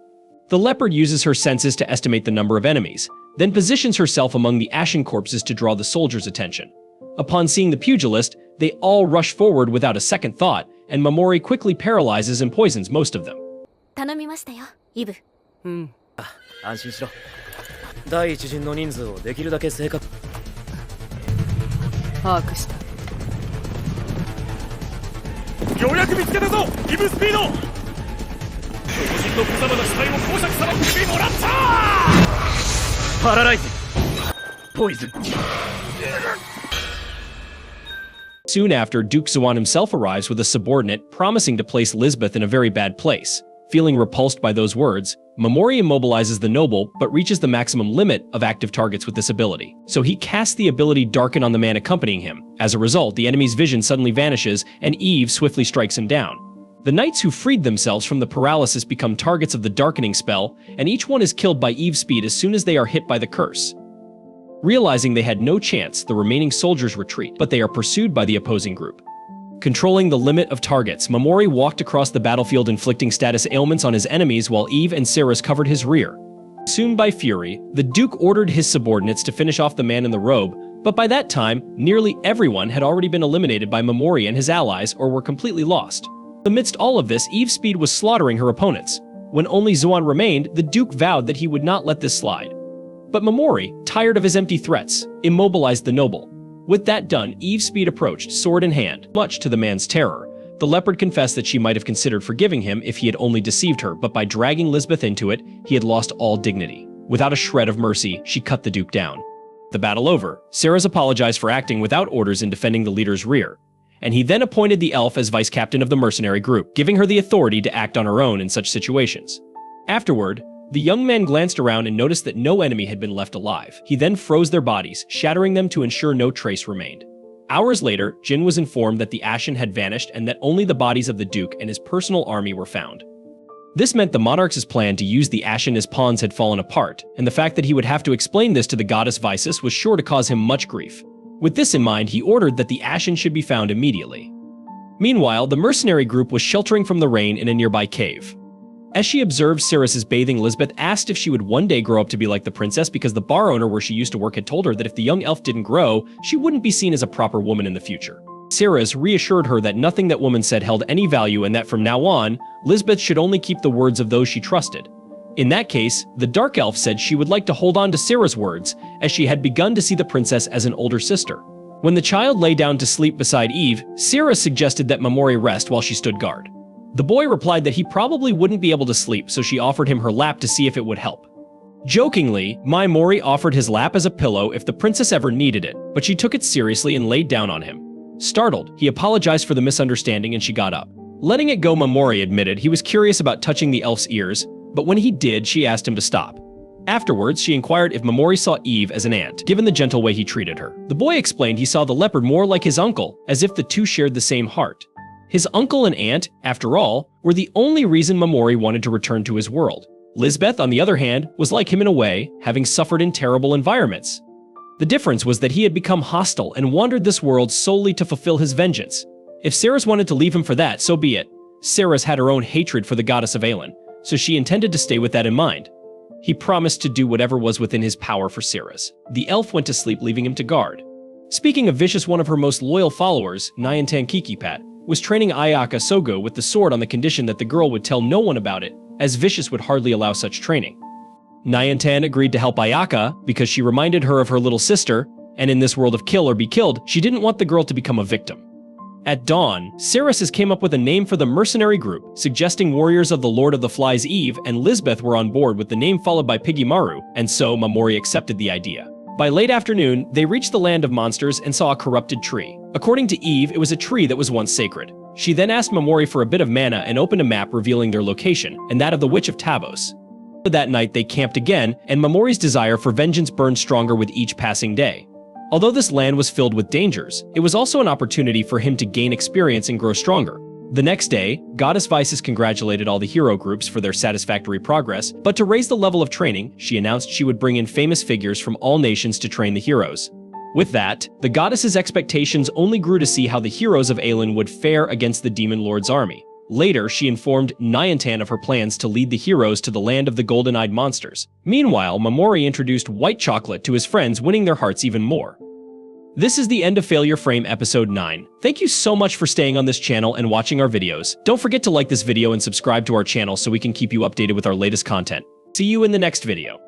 The leopard uses her senses to estimate the number of enemies, then positions herself among the ashen corpses to draw the soldiers' attention. Upon seeing the pugilist, they all rush forward without a second thought, and Mamori quickly paralyzes and poisons most of them. 頼みましたよ、イブ。安心しろ。第一陣の人数をできるだけ正確。把握した。ようやく見つけたぞ、イブスピード。老人の無様な死体を公爵様にしてもらった。パラライズ。ポイズン。Soon after, Duke Zuan himself arrives with a subordinate promising to place Lisbeth in a very bad place. Feeling repulsed by those words, Mamori immobilizes the noble but reaches the maximum limit of active targets with this ability. So he casts the ability Darken on the man accompanying him. As a result, the enemy's vision suddenly vanishes and Eve swiftly strikes him down. The knights who freed themselves from the paralysis become targets of the darkening spell, and each one is killed by Eve's speed as soon as they are hit by the curse. Realizing they had no chance, the remaining soldiers retreat, but they are pursued by the opposing group. Controlling the limit of targets, Mamori walked across the battlefield inflicting status ailments on his enemies while Eve and Cirrus covered his rear. Consumed by fury, the Duke ordered his subordinates to finish off the man in the robe, but by that time, nearly everyone had already been eliminated by Mamori and his allies or were completely lost. Amidst all of this, Eve's speed was slaughtering her opponents. When only Zuan remained, the Duke vowed that he would not let this slide. But Mamori, tired of his empty threats, immobilized the noble. With that done, Eve's speed approached, sword in hand. Much to the man's terror, the leopard confessed that she might have considered forgiving him if he had only deceived her, but by dragging Lisbeth into it, he had lost all dignity. Without a shred of mercy, she cut the Duke down. The battle over, Cirrus apologized for acting without orders in defending the leader's rear, and he then appointed the elf as vice captain of the mercenary group, giving her the authority to act on her own in such situations. Afterward, the young man glanced around and noticed that no enemy had been left alive. He then froze their bodies, shattering them to ensure no trace remained. Hours later, Jin was informed that the Ashen had vanished and that only the bodies of the Duke and his personal army were found. This meant the monarch's plan to use the Ashen as pawns had fallen apart, and the fact that he would have to explain this to the goddess Visus was sure to cause him much grief. With this in mind, he ordered that the Ashen should be found immediately. Meanwhile, the mercenary group was sheltering from the rain in a nearby cave. As she observed Cirrus's bathing, Lisbeth asked if she would one day grow up to be like the princess because the bar owner where she used to work had told her that if the young elf didn't grow, she wouldn't be seen as a proper woman in the future. Cirrus reassured her that nothing that woman said held any value and that from now on, Lisbeth should only keep the words of those she trusted. In that case, the dark elf said she would like to hold on to Cirrus' words, as she had begun to see the princess as an older sister. When the child lay down to sleep beside Eve, Cirrus suggested that Mamori rest while she stood guard. The boy replied that he probably wouldn't be able to sleep, so she offered him her lap to see if it would help. Jokingly, Mamori offered his lap as a pillow if the princess ever needed it, but she took it seriously and laid down on him. Startled, he apologized for the misunderstanding and she got up. Letting it go, Mamori admitted he was curious about touching the elf's ears, but when he did, she asked him to stop. Afterwards, she inquired if Mamori saw Eve as an aunt, given the gentle way he treated her. The boy explained he saw the leopard more like his uncle, as if the two shared the same heart. His uncle and aunt, after all, were the only reason Mamori wanted to return to his world. Lisbeth, on the other hand, was like him in a way, having suffered in terrible environments. The difference was that he had become hostile and wandered this world solely to fulfill his vengeance. If Cirrus wanted to leave him for that, so be it. Cirrus had her own hatred for the goddess of Aelin, so she intended to stay with that in mind. He promised to do whatever was within his power for Cirrus. The elf went to sleep, leaving him to guard. Speaking of Vicious, one of her most loyal followers, Nyantan Kikipat, was training Ayaka Sogo with the sword on the condition that the girl would tell no one about it, as Vicious would hardly allow such training. Nyantan agreed to help Ayaka because she reminded her of her little sister, and in this world of kill or be killed, she didn't want the girl to become a victim. At dawn, Cirrus came up with a name for the mercenary group, suggesting warriors of the Lord of the Flies Eve and Lisbeth were on board with the name followed by Pigimaru, and so Mamori accepted the idea. By late afternoon, they reached the land of monsters and saw a corrupted tree. According to Eve, it was a tree that was once sacred. She then asked Mamori for a bit of mana and opened a map revealing their location, and that of the Witch of Tabos. That night, they camped again, and Mamori's desire for vengeance burned stronger with each passing day. Although this land was filled with dangers, it was also an opportunity for him to gain experience and grow stronger. The next day, Goddess Visus congratulated all the hero groups for their satisfactory progress, but to raise the level of training, she announced she would bring in famous figures from all nations to train the heroes. With that, the goddess's expectations only grew to see how the heroes of Aelin would fare against the Demon Lord's army. Later, she informed Nyantan of her plans to lead the heroes to the land of the golden-eyed monsters. Meanwhile, Mamori introduced white chocolate to his friends, winning their hearts even more. This is the end of Failure Frame episode 9. Thank you so much for staying on this channel and watching our videos. Don't forget to like this video and subscribe to our channel so we can keep you updated with our latest content. See you in the next video.